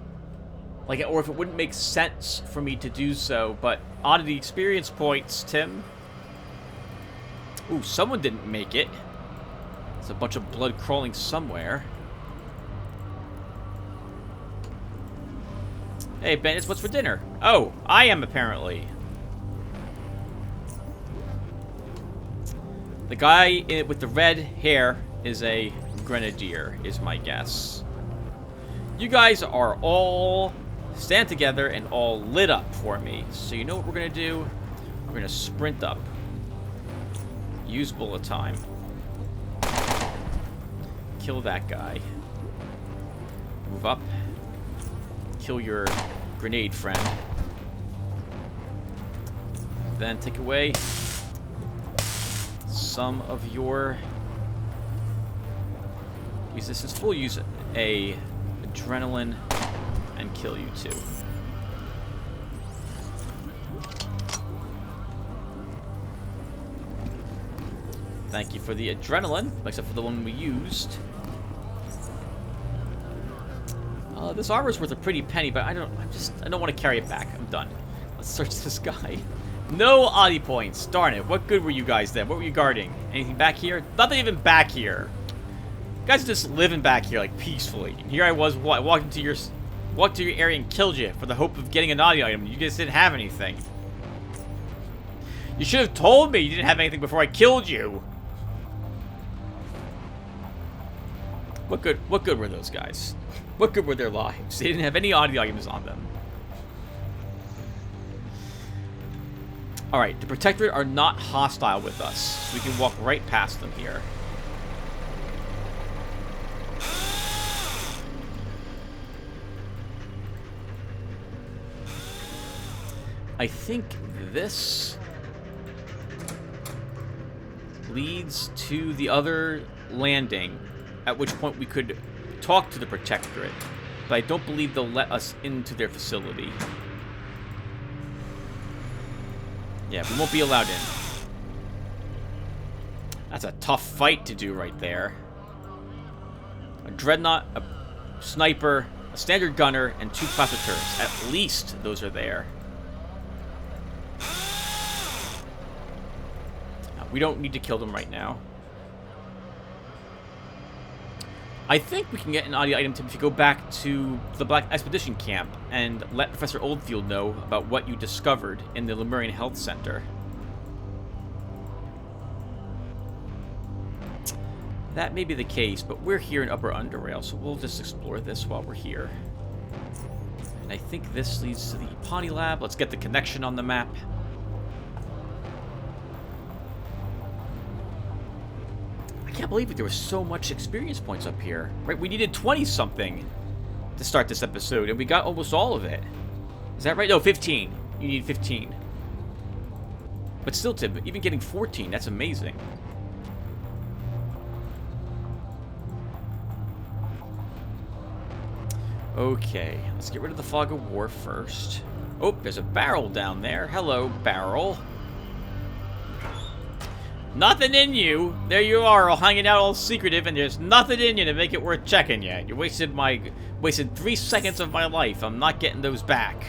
Like, or if it wouldn't make sense for me to do so. But oddity experience points, Tim. Ooh, someone didn't make it. There's a bunch of blood crawling somewhere. Hey, bandits, what's for dinner? Oh, I am apparently. The guy with the red hair is a grenadier, is my guess. You guys are all stand together and all lit up for me. So you know what we're going to do? We're going to sprint up. Use bullet time. Kill that guy. Move up. Kill your grenade friend. Then take away some of your resistance. We'll use a adrenaline and kill you too. Thank you for the adrenaline, except for the one we used. This armor's worth a pretty penny, but I don't want to carry it back. I'm done. Let's search this guy. No oddity points. Darn it. What good were you guys then? What were you guarding? Anything back here? Nothing even back here. You guys are just living back here, like, peacefully. And here I was, what, walked to your area and killed you for the hope of getting an oddity item. You guys didn't have anything. You should have told me you didn't have anything before I killed you. What good were those guys? What good were their lives? They didn't have any oddity items on them. Alright, the Protectorate are not hostile with us. So we can walk right past them here. I think this leads to the other landing, at which point we could talk to the Protectorate, but I don't believe they'll let us into their facility. Yeah, we won't be allowed in. That's a tough fight to do right there. A dreadnought, a sniper, a standard gunner, and 2 cluster turrets. At least those are there. We don't need to kill them right now. I think we can get an oddity item if you go back to the Black Expedition Camp and let Professor Oldfield know about what you discovered in the Lemurian Health Center. That may be the case, but we're here in Upper Underrail, so we'll just explore this while we're here. And I think this leads to the Pawnee Lab. Let's get the connection on the map. I can't believe it. There was so much experience points up here. Right? We needed 20-something to start this episode, and we got almost all of it. Is that right? No, 15. You need 15. But still, Tim, even getting 14, that's amazing. Okay, let's get rid of the Fog of War first. Oh, there's a barrel down there. Hello, barrel. Nothing in you. There you are, all hanging out all secretive, and there's nothing in you to make it worth checking yet. You wasted 3 seconds of my life. I'm not getting those back.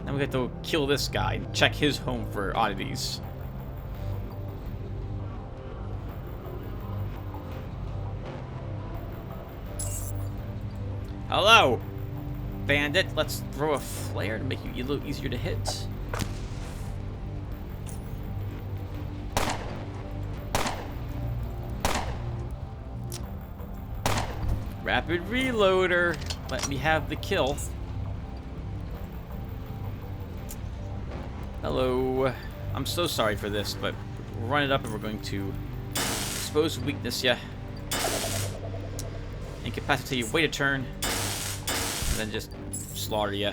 Now we have to kill this guy and check his home for oddities. Hello, bandit. Let's throw a flare to make you a little easier to hit. Rapid reloader. Let me have the kill. Hello. I'm so sorry for this, but we'll run it up and we're going to expose weakness, yeah. Incapacitate you, wait a turn, and then just slaughter you.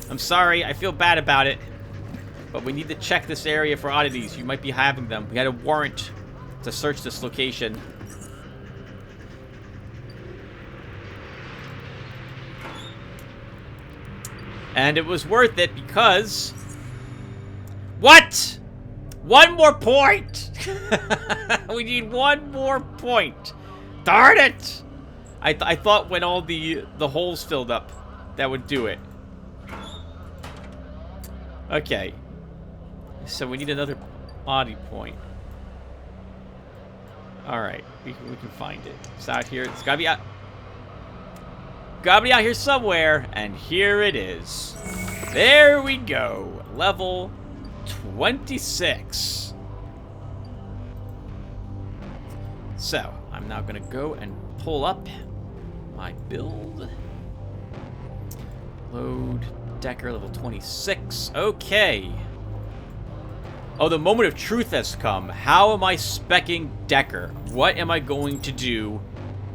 I'm sorry, I feel bad about it, but we need to check this area for oddities. You might be having them. We had a warrant to search this location. And it was worth it because What? One more point! We need one more point. Darn it! I thought when all the holes filled up, that would do it. Okay. So we need another body point. Alright, we can find it. It's out here. It's gotta be out. Gotta be out here somewhere. And here it is. There we go. Level 26. So, I'm now gonna go and pull up my build. Load Decker level 26. Okay. Oh, the moment of truth has come. How am I speccing Decker? What am I going to do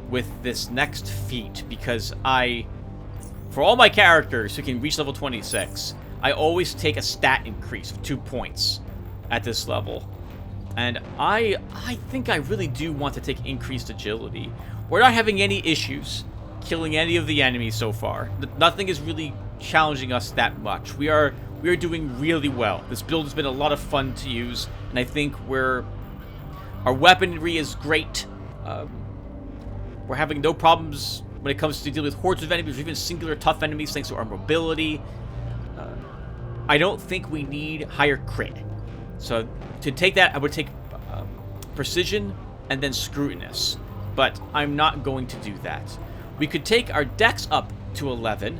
with this next feat? Because for all my characters who can reach level 26, I always take a stat increase of 2 points at this level. And I think I really do want to take increased agility. We're not having any issues killing any of the enemies so far. Nothing is really challenging us that much. We are doing really well. This build has been a lot of fun to use, and I think our weaponry is great. We're having no problems when it comes to dealing with hordes of enemies or even singular tough enemies thanks to our mobility. I don't think we need higher crit. So to take that, I would take precision and then scrutinous. But I'm not going to do that. We could take our dex up to 11,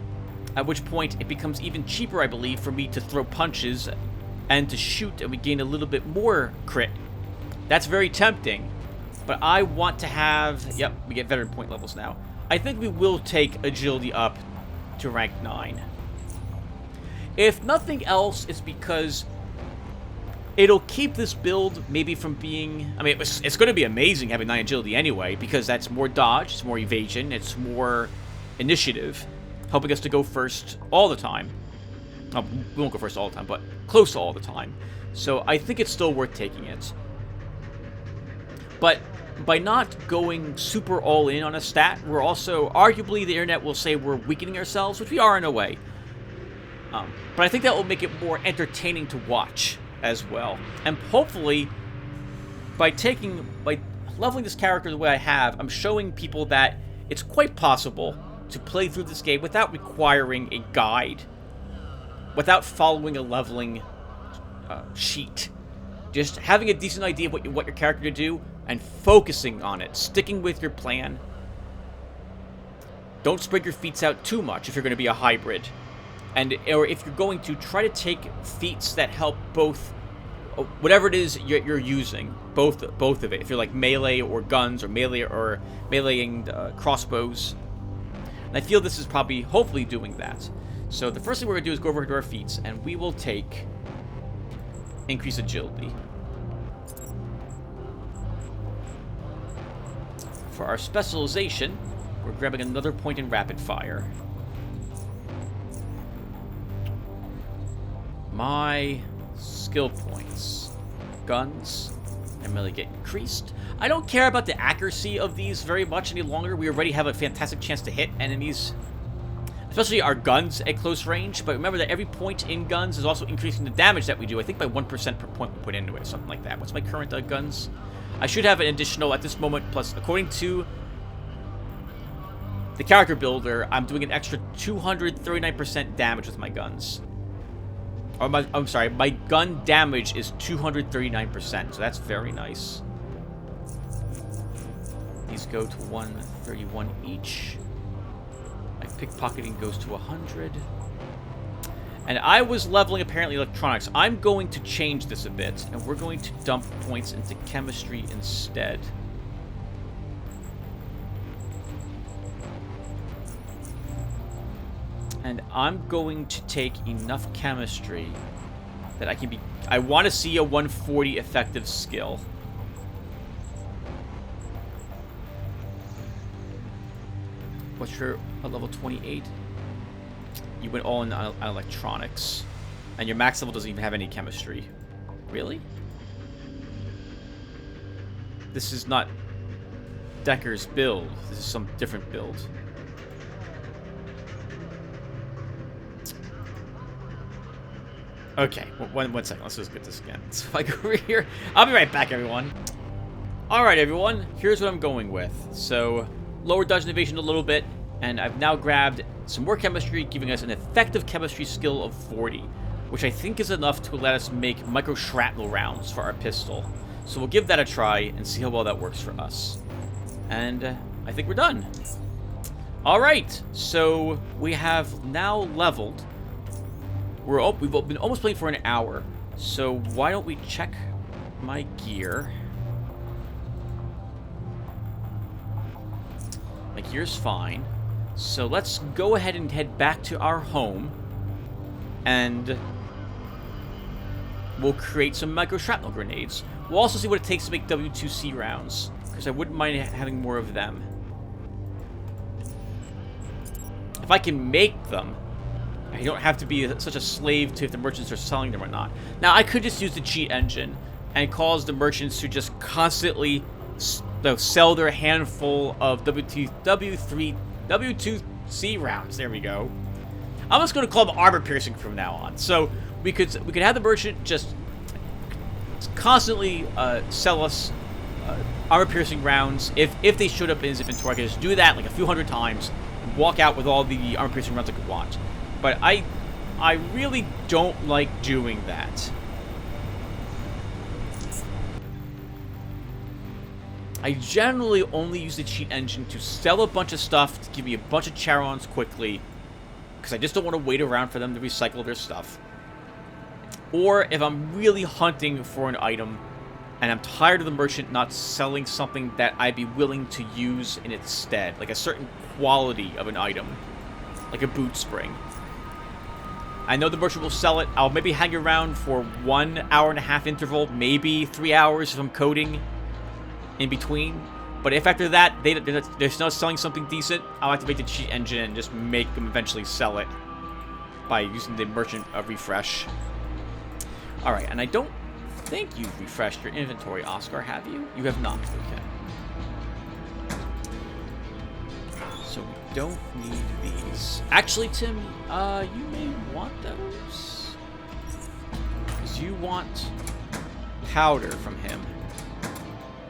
at which point it becomes even cheaper, I believe, for me to throw punches and to shoot, and we gain a little bit more crit. That's very tempting, but I want to have... Yep, we get veteran point levels now. I think we will take agility up to rank 9. If nothing else, it's because it'll keep this build maybe from being... I mean, it's going to be amazing having 9 agility anyway, because that's more dodge, it's more evasion, it's more initiative, helping us to go first all the time. We won't go first all the time, but close to all the time. So I think it's still worth taking it. But by not going super all in on a stat, we're also... Arguably, the internet will say we're weakening ourselves, which we are in a way. But I think that will make it more entertaining to watch as well. And hopefully, by leveling this character the way I have, I'm showing people that it's quite possible to play through this game without requiring a guide, without following a leveling sheet. Just having a decent idea of what your character to do and focusing on it, sticking with your plan. Don't spread your feats out too much if you're going to be a hybrid. Or if you're going to try to take feats that help both, whatever it is you're using, both of it. If you're like melee or guns, or meleeing crossbows. And I feel this is probably, hopefully, doing that. So the first thing we're going to do is go over to our feats, and we will take increased agility. For our specialization, we're grabbing another point in rapid fire. My skill points. Guns and melee get increased. I don't care about the accuracy of these very much any longer. We already have a fantastic chance to hit enemies, especially our guns at close range. But remember that every point in guns is also increasing the damage that we do. I think by 1% per point we put into it, something like that. What's my current guns? I should have an additional at this moment, plus according to the character builder, I'm doing an extra 239% damage with my guns. Or I'm sorry, my gun damage is 239%, so that's very nice. These go to 131 each. My pickpocketing goes to 100. And I was leveling, apparently, electronics. I'm going to change this a bit, and we're going to dump points into chemistry instead. And I'm going to take enough chemistry that I can be... I want to see a 140 effective skill. What's your level 28? You went all in on electronics. And your max level doesn't even have any chemistry. Really? This is not Decker's build. This is some different build. Okay, one second. Let's just get this again. So if I go over here, I'll be right back, everyone. All right, everyone. Here's what I'm going with. So, lower dungeon evasion a little bit, and I've now grabbed some more chemistry, giving us an effective chemistry skill of 40, which I think is enough to let us make micro shrapnel rounds for our pistol. So we'll give that a try and see how well that works for us. And I think we're done. All right, so we have now leveled. We've been almost playing for an hour, so why don't we check my gear? My gear's fine. So let's go ahead and head back to our home, and we'll create some micro shrapnel grenades. We'll also see what it takes to make W2C rounds, because I wouldn't mind having more of them. If I can make them, I don't have to be such a slave to if the merchants are selling them or not. Now, I could just use the cheat engine and cause the merchants to just constantly sell their handful of W2C rounds. There we go. I'm just going to call them armor piercing from now on. So we could have the merchant just constantly sell us armor piercing rounds. If they showed up in his inventory, I could just do that like a few hundred times and walk out with all the armor piercing rounds I could want. But I really don't like doing that. I generally only use the cheat engine to sell a bunch of stuff, to give me a bunch of charons quickly, because I just don't want to wait around for them to recycle their stuff. Or if I'm really hunting for an item, and I'm tired of the merchant not selling something that I'd be willing to use in its stead, like a certain quality of an item, like a boot spring. I know the merchant will sell it. I'll maybe hang around for 1 hour-and-a-half interval, maybe 3 hours if I'm coding in between. But if after that they're not selling something decent, I'll activate the cheat engine and just make them eventually sell it by using the merchant refresh. Alright, and I don't think you've refreshed your inventory, Oscar, have you? You have not, okay. So we don't need these. Actually, Tim, you may want those. Because you want powder from him.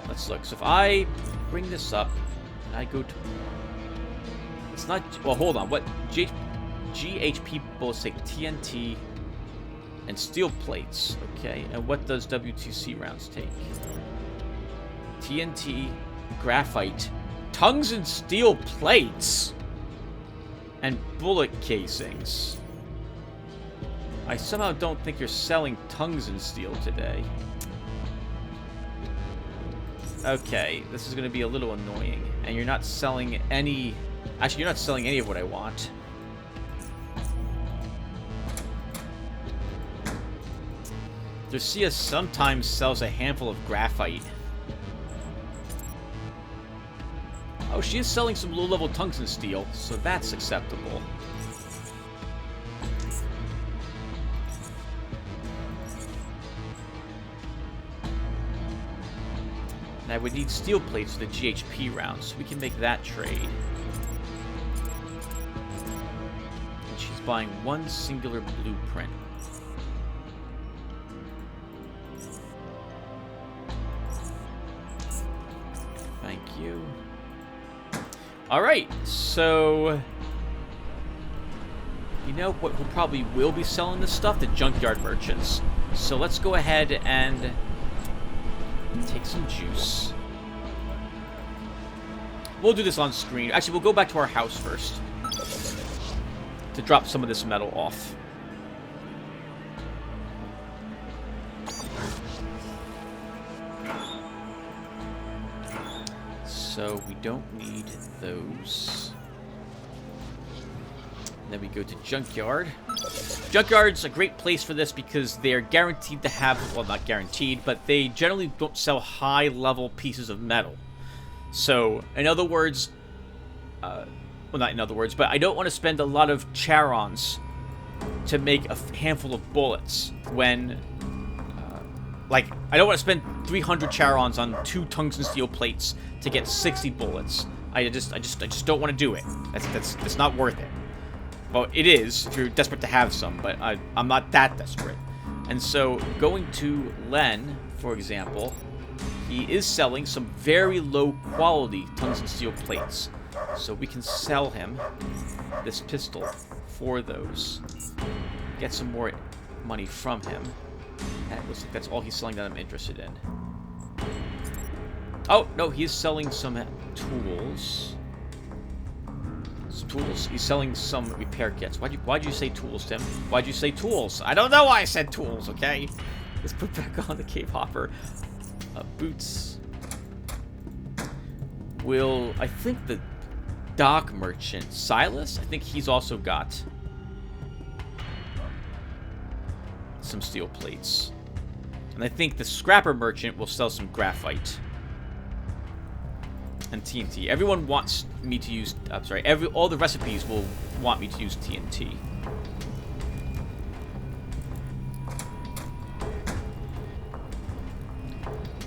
Let's look. So if I bring this up, and I go to... It's not... Well, hold on. What? GHP bullets take TNT and steel plates. Okay. And what does W2C rounds take? TNT, graphite, tungsten steel plates, and bullet casings. I somehow don't think you're selling tungsten steel today. Okay, this is going to be a little annoying. And you're not selling any... Actually, you're not selling any of what I want. Lucia sometimes sells a handful of graphite. Oh, she is selling some low-level tungsten steel, so that's acceptable. And I would need steel plates for the GHP rounds, so we can make that trade. And she's buying one singular blueprint. Thank you. Alright, so... You know what who probably will be selling this stuff? The junkyard merchants. So let's go ahead and take some juice. We'll do this on screen. Actually, we'll go back to our house first to drop some of this metal off. So we don't need those. And then we go to Junkyard. Junkyard's a great place for this because they're guaranteed to have, well, not guaranteed, but they generally don't sell high-level pieces of metal. So, in other words, well, not in other words, but I don't want to spend a lot of charons to make a handful of bullets when... Like, I don't want to spend 300 charons on 2 tungsten steel plates to get 60 bullets. I just don't want to do it. That's not worth it. Well, it is if you're desperate to have some, but I'm not that desperate. And so going to Len, for example, he is selling some very low quality tungsten steel plates. So we can sell him this pistol for those. Get some more money from him. That looks like that's all he's selling that I'm interested in. Oh, no, he's selling some tools. Some tools. He's selling some repair kits. Why'd you say tools, Tim? Why'd you say tools? I don't know why I said tools, okay? Let's put back on the cave hopper. Boots. I think the dock merchant, Silas, I think he's also got some steel plates. And I think the scrapper merchant will sell some graphite and TNT. Everyone wants me to use, I'm sorry, all the recipes will want me to use TNT.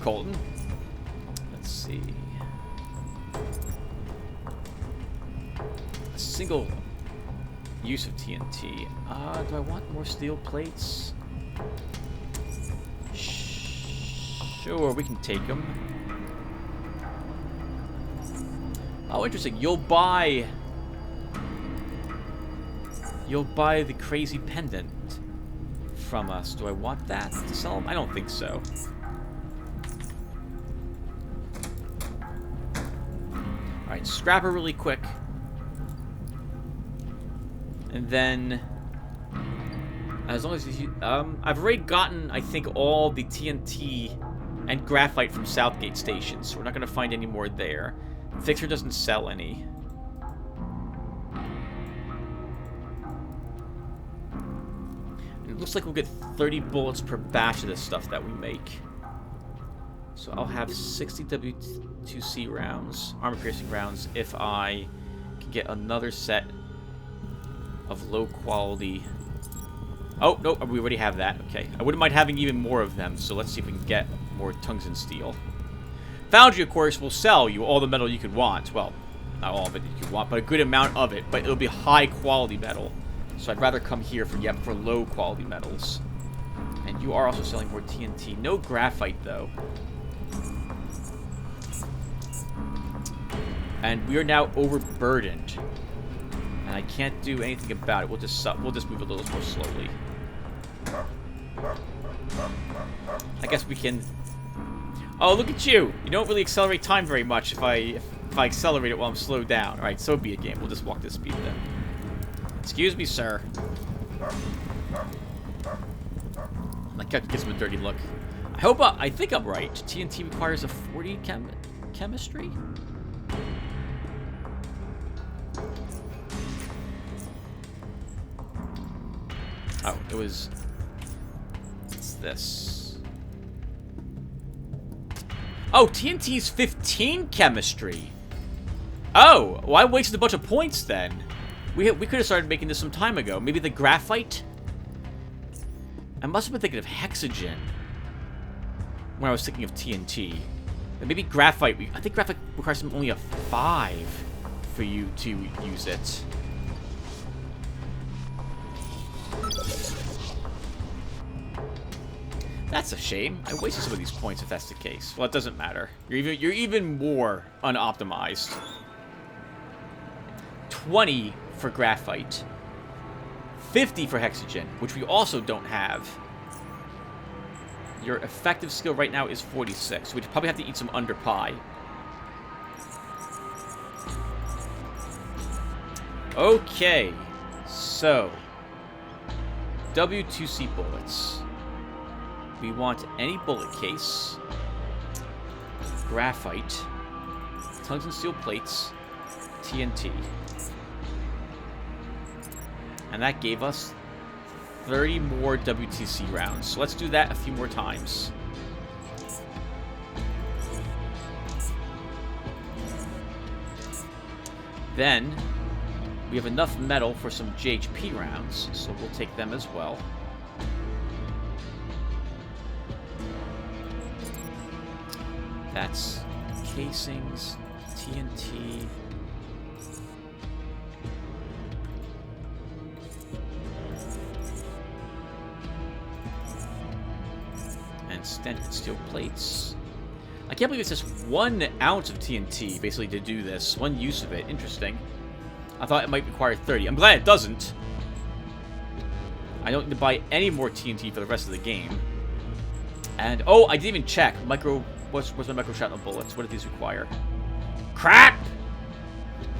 Colton. Let's see. A single use of TNT. Do I want more steel plates? Sure, we can take them. Oh, interesting. You'll buy the crazy pendant from us. Do I want that to sell them? I don't think so. Alright, scrapper really quick. And then, as long as you, I've already gotten, I think, all the TNT and graphite from Southgate Station, so we're not going to find any more there. Fixer doesn't sell any. And it looks like we'll get 30 bullets per batch of this stuff that we make. So I'll have 60 W2C rounds, armor-piercing rounds, if I can get another set of low-quality... Oh, no, we already have that. Okay. I wouldn't mind having even more of them, so let's see if we can get more tungsten steel. Foundry, of course, will sell you all the metal you could want. Well, not all of it you could want, but a good amount of it. But it'll be high-quality metal. So I'd rather come here for low-quality metals. And you are also selling more TNT. No graphite, though. And we are now overburdened. And I can't do anything about it. We'll just move a little more slowly. I guess we can... Oh, look at you! You don't really accelerate time very much if I accelerate it while I'm slowed down. Alright, so be it, game. We'll just walk this speed then. Excuse me, sir. That guy gives him a dirty look. I think I'm right. TNT requires a 40 chemistry? Oh, it's this. Oh, TNT's 15 chemistry. Oh, well, I wasted a bunch of points then. We could have started making this some time ago. Maybe the graphite? I must have been thinking of hexogen when I was thinking of TNT. But maybe graphite. I think graphite requires only a 5 for you to use it. That's a shame. I wasted some of these points if that's the case. Well, it doesn't matter. You're even more unoptimized. 20 for graphite. 50 for hexogen, which we also don't have. Your effective skill right now is 46. We'd probably have to eat some under pie. Okay. So, W2C bullets. We want any bullet case, graphite, tungsten steel plates, TNT. And that gave us 30 more WTC rounds. So let's do that a few more times. Then, we have enough metal for some JHP rounds, so we'll take them as well. That's casings, TNT. standard steel plates. I can't believe it's just 1 ounce of TNT, basically, to do this. 1 use of it. Interesting. I thought it might require 30. I'm glad it doesn't. I don't need to buy any more TNT for the rest of the game. And, oh, I didn't even check. What's my micro shrapnel bullets? What do these require? Crap!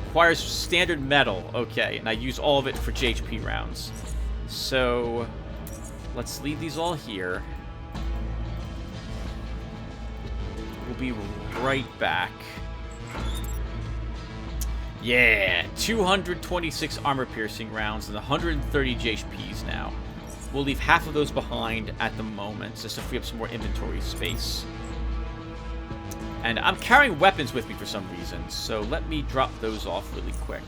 Requires standard metal. Okay, and I use all of it for JHP rounds. So, let's leave these all here. We'll be right back. Yeah, 226 armor-piercing rounds and 130 JHPs now. We'll leave half of those behind at the moment, just to free up some more inventory space. And I'm carrying weapons with me for some reason, so let me drop those off really quick.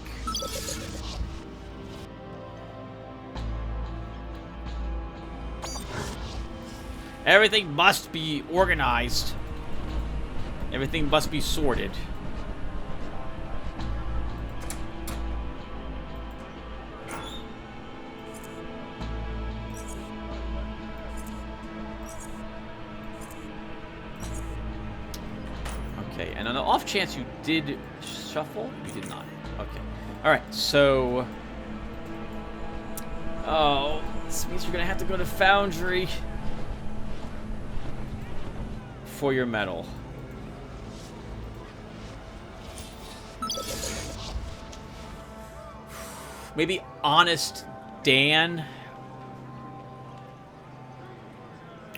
Everything must be organized. Everything must be sorted. Okay, and on the off chance you did shuffle, you did not. Okay. Alright, so... Oh, this means you're gonna have to go to Foundry for your metal. Maybe Honest Dan.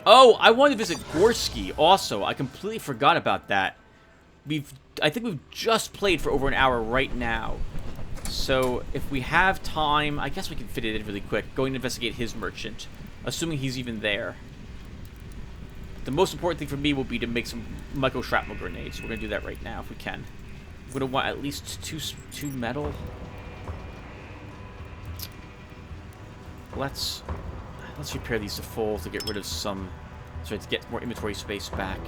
Oh, I wanted to visit Gorski also. I completely forgot about that. I think we've just played for over an hour right now. So if we have time, I guess we can fit it in really quick. Going to investigate his merchant, assuming he's even there. The most important thing for me will be to make some micro shrapnel grenades. We're gonna do that right now if we can. We're gonna want at least two metal. Let's repair these to full to get rid of some, so to get more inventory space back.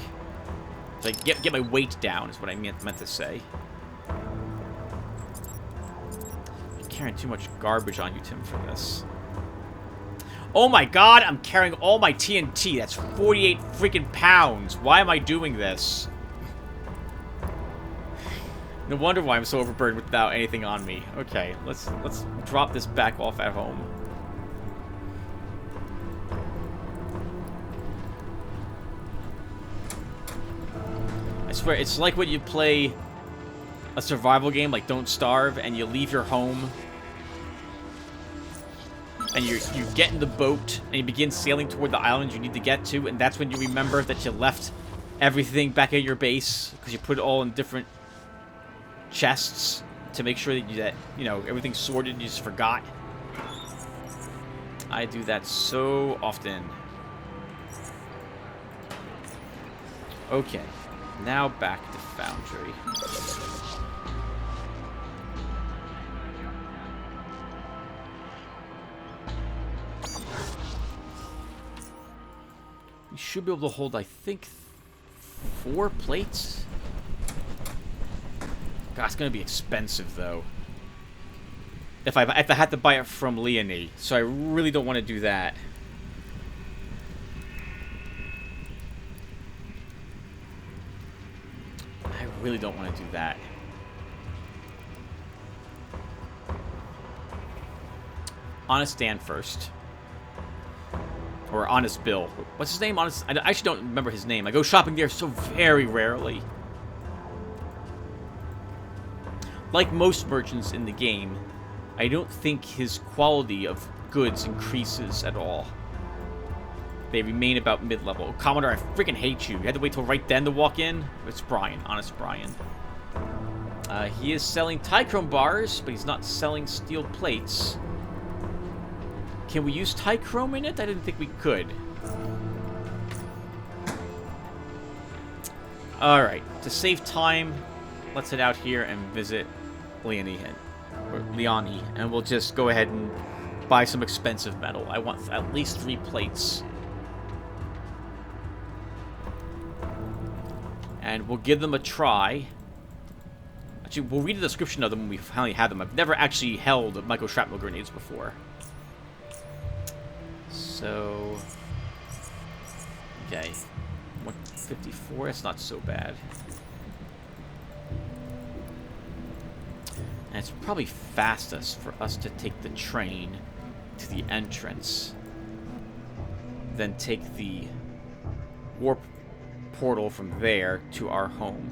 So I get my weight down is what I meant to say. You're carrying too much garbage on you, Tim, for this. Oh my god, I'm carrying all my TNT. That's 48 freaking pounds. Why am I doing this? No wonder why I'm so overburdened without anything on me. Okay, let's drop this back off at home. I swear, it's like when you play a survival game like Don't Starve and you leave your home and you get in the boat and you begin sailing toward the island you need to get to, and that's when you remember that you left everything back at your base because you put it all in different chests to make sure that you know, everything's sorted and you just forgot. I do that so often. Okay. Now back to Foundry. We should be able to hold, I think, 4 plates. God, it's gonna be expensive though. If I had to buy it from Leonie, so I really don't want to do that. I really don't want to do that. Honest Dan first. Or Honest Bill. What's his name? Honest. I actually don't remember his name. I go shopping there so very rarely. Like most merchants in the game, I don't think his quality of goods increases at all. They remain about mid-level. Oh, Commodore, I freaking hate you. You had to wait till right then to walk in? It's Brian. Honest Brian. He is selling Tichrome bars, but he's not selling steel plates. Can we use Tichrome in it? I didn't think we could. Alright. To save time, let's head out here and visit Leonie, and we'll just go ahead and buy some expensive metal. I want at least 3 plates. And we'll give them a try. Actually, we'll read the description of them when we finally have them. I've never actually held micro shrapnel grenades before. So... okay. 154, that's not so bad. And it's probably fastest for us to take the train to the entrance, then take the warp portal from there to our home.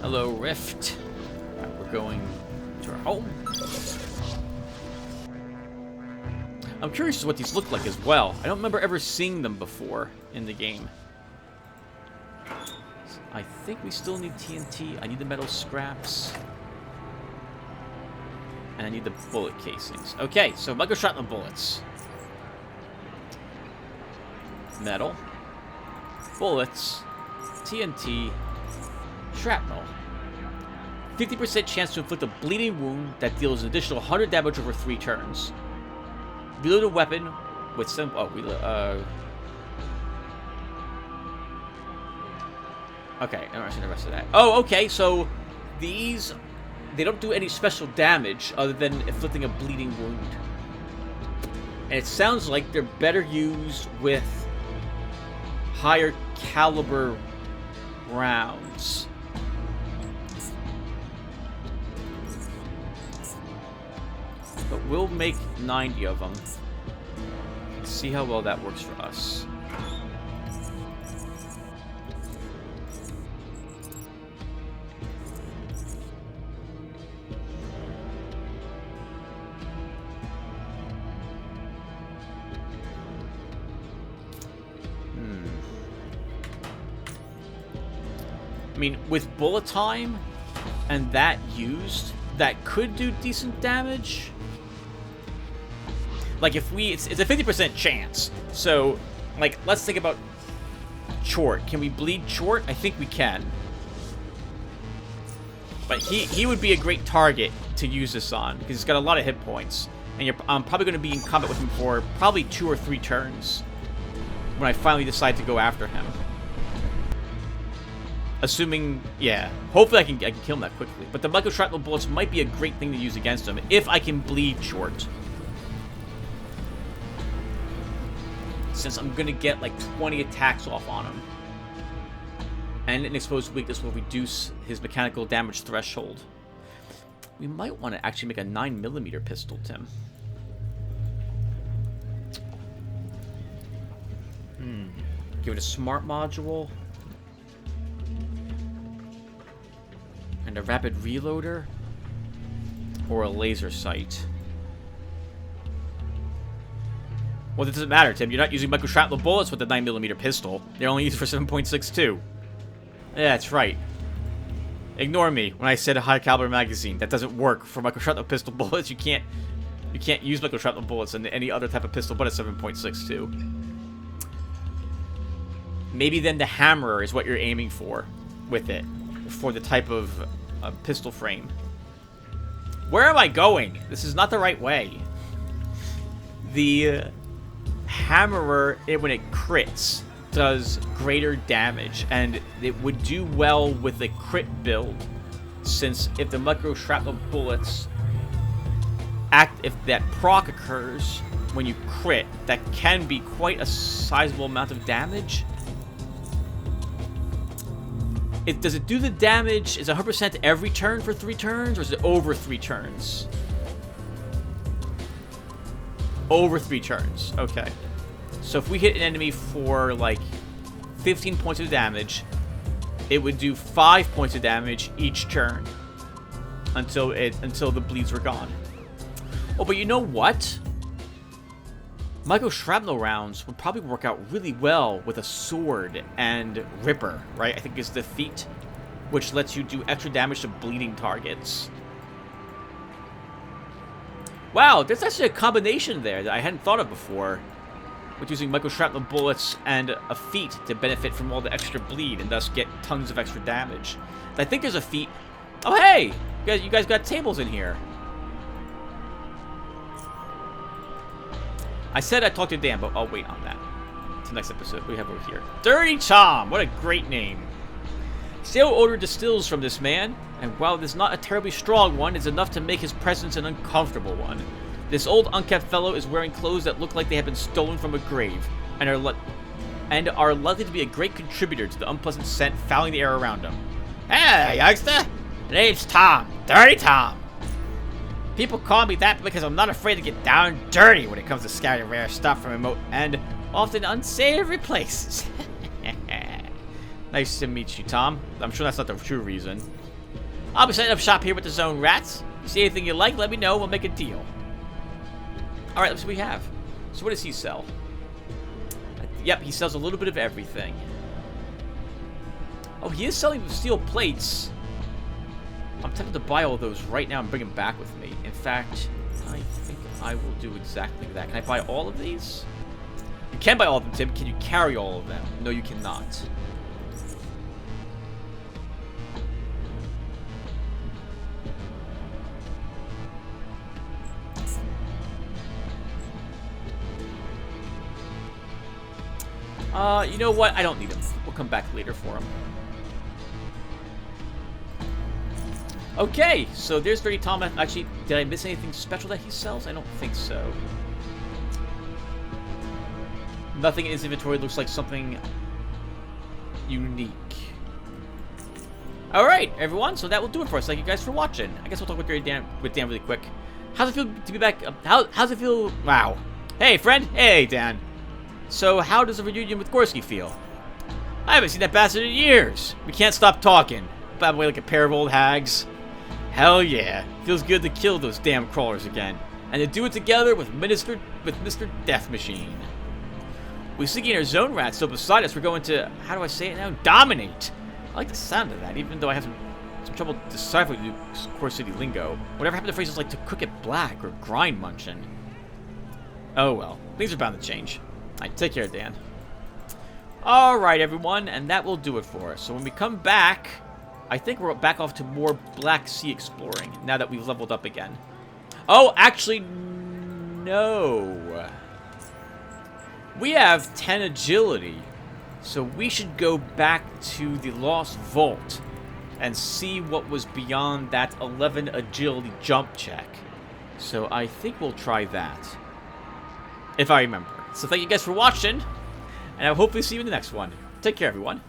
Hello, Rift. Right, we're going to our home. I'm curious as to what these look like as well. I don't remember ever seeing them before in the game. I think we still need TNT. I need the metal scraps. And I need the bullet casings. Okay, so micro-shrapnel bullets. Metal. Bullets. TNT. Shrapnel. 50% chance to inflict a bleeding wound that deals an additional 100 damage over 3 turns. Reload a weapon with some... Oh, okay, I don't understand the rest of that. Oh, okay, so these... They don't do any special damage other than inflicting a bleeding wound. And it sounds like they're better used with higher caliber rounds. But we'll make 90 of them. See how well that works for us. I mean, with bullet time and that used, that could do decent damage. Like, if we... It's a 50% chance. So, like, let's think about Chort. Can we bleed Chort? I think we can. But he would be a great target to use this on, because he's got a lot of hit points. And I'm probably going to be in combat with him for probably 2 or 3 turns when I finally decide to go after him. Assuming, yeah, hopefully I can kill him that quickly. But the micro-shrapnel bullets might be a great thing to use against him if I can bleed Chort. Since I'm going to get like 20 attacks off on him. And an exposed weakness will reduce his mechanical damage threshold. We might want to actually make a 9mm pistol, Tim. Give it a smart module. And a rapid reloader. Or a laser sight. Well, it doesn't matter, Tim. You're not using micro-shrapnel bullets with the 9mm pistol. They're only used for 7.62. Yeah, that's right. Ignore me when I said a high-caliber magazine. That doesn't work for micro-shrapnel pistol bullets. You can't use micro-shrapnel bullets in any other type of pistol but at 7.62. Maybe then the hammer is what you're aiming for with it, for the type of pistol frame. Where am I going? This is not the right way. The hammerer, when it crits, does greater damage, and it would do well with a crit build, since if the micro-shrapnel bullets if that proc occurs when you crit, that can be quite a sizable amount of damage. Does it do the damage? Is it 100% every turn for 3 turns, or is it over 3 turns? Over 3 turns. Okay. So if we hit an enemy for, like, 15 points of damage, it would do 5 points of damage each turn until the bleeds were gone. Oh, but you know what? Micro-shrapnel rounds would probably work out really well with a sword and Ripper, right? I think is the feat, which lets you do extra damage to bleeding targets. Wow, there's actually a combination there that I hadn't thought of before, with using micro-shrapnel bullets and a feat to benefit from all the extra bleed and thus get tons of extra damage. I think there's a feat... Oh, hey! You guys got tables in here. I said I'd talk to Dan, but I'll wait on that. the next episode. What do we have over here? Dirty Tom! What a great name. Stale odor distills from this man, and while it is not a terribly strong one, it's enough to make his presence an uncomfortable one. This old, unkempt fellow is wearing clothes that look like they have been stolen from a grave, and are likely to be a great contributor to the unpleasant scent fouling the air around him. Hey, youngster! My name's Tom. Dirty Tom. People call me that because I'm not afraid to get down and dirty when it comes to scouting rare stuff from remote and often unsavory places. Nice to meet you, Tom. I'm sure that's not the true reason. I'll be setting up shop here with the zone rats. You see anything you like, let me know. We'll make a deal. Alright, let's see what we have. So what does he sell? Yep, he sells a little bit of everything. Oh, he is selling steel plates. I'm tempted to buy all those right now and bring them back with me. In fact, I think I will do exactly that. Can I buy all of these? You can buy all of them, Tim. Can you carry all of them? No, you cannot. You know what? I don't need them. We'll come back later for them. Okay, so there's Dirty Tom. Actually, did I miss anything special that he sells? I don't think so. Nothing in his inventory looks like something unique. Alright, everyone, so that will do it for us. Thank you guys for watching. I guess we'll talk with Dan really quick. How's it feel to be back? How's it feel? Wow. Hey, friend. Hey, Dan. So, how does a reunion with Gorski feel? I haven't seen that bastard in years. We can't stop talking. By the way, like a pair of old hags. Hell yeah. Feels good to kill those damn crawlers again. And to do it together with Mr. Death Machine. With Stygian our zone rats still beside us, we're going to, how do I say it now? Dominate. I like the sound of that, even though I have some trouble deciphering Core City lingo. Whatever happened to phrases like to cook it black or grind munchin'? Oh well, things are bound to change. Alright, take care, Dan. Alright, everyone, and that will do it for us. So when we come back, I think we're back off to more Black Sea exploring, now that we've leveled up again. Oh, actually, no. We have 10 agility, so we should go back to the Lost Vault and see what was beyond that 11 agility jump check. So I think we'll try that, if I remember. So thank you guys for watching, and I'll hopefully see you in the next one. Take care, everyone.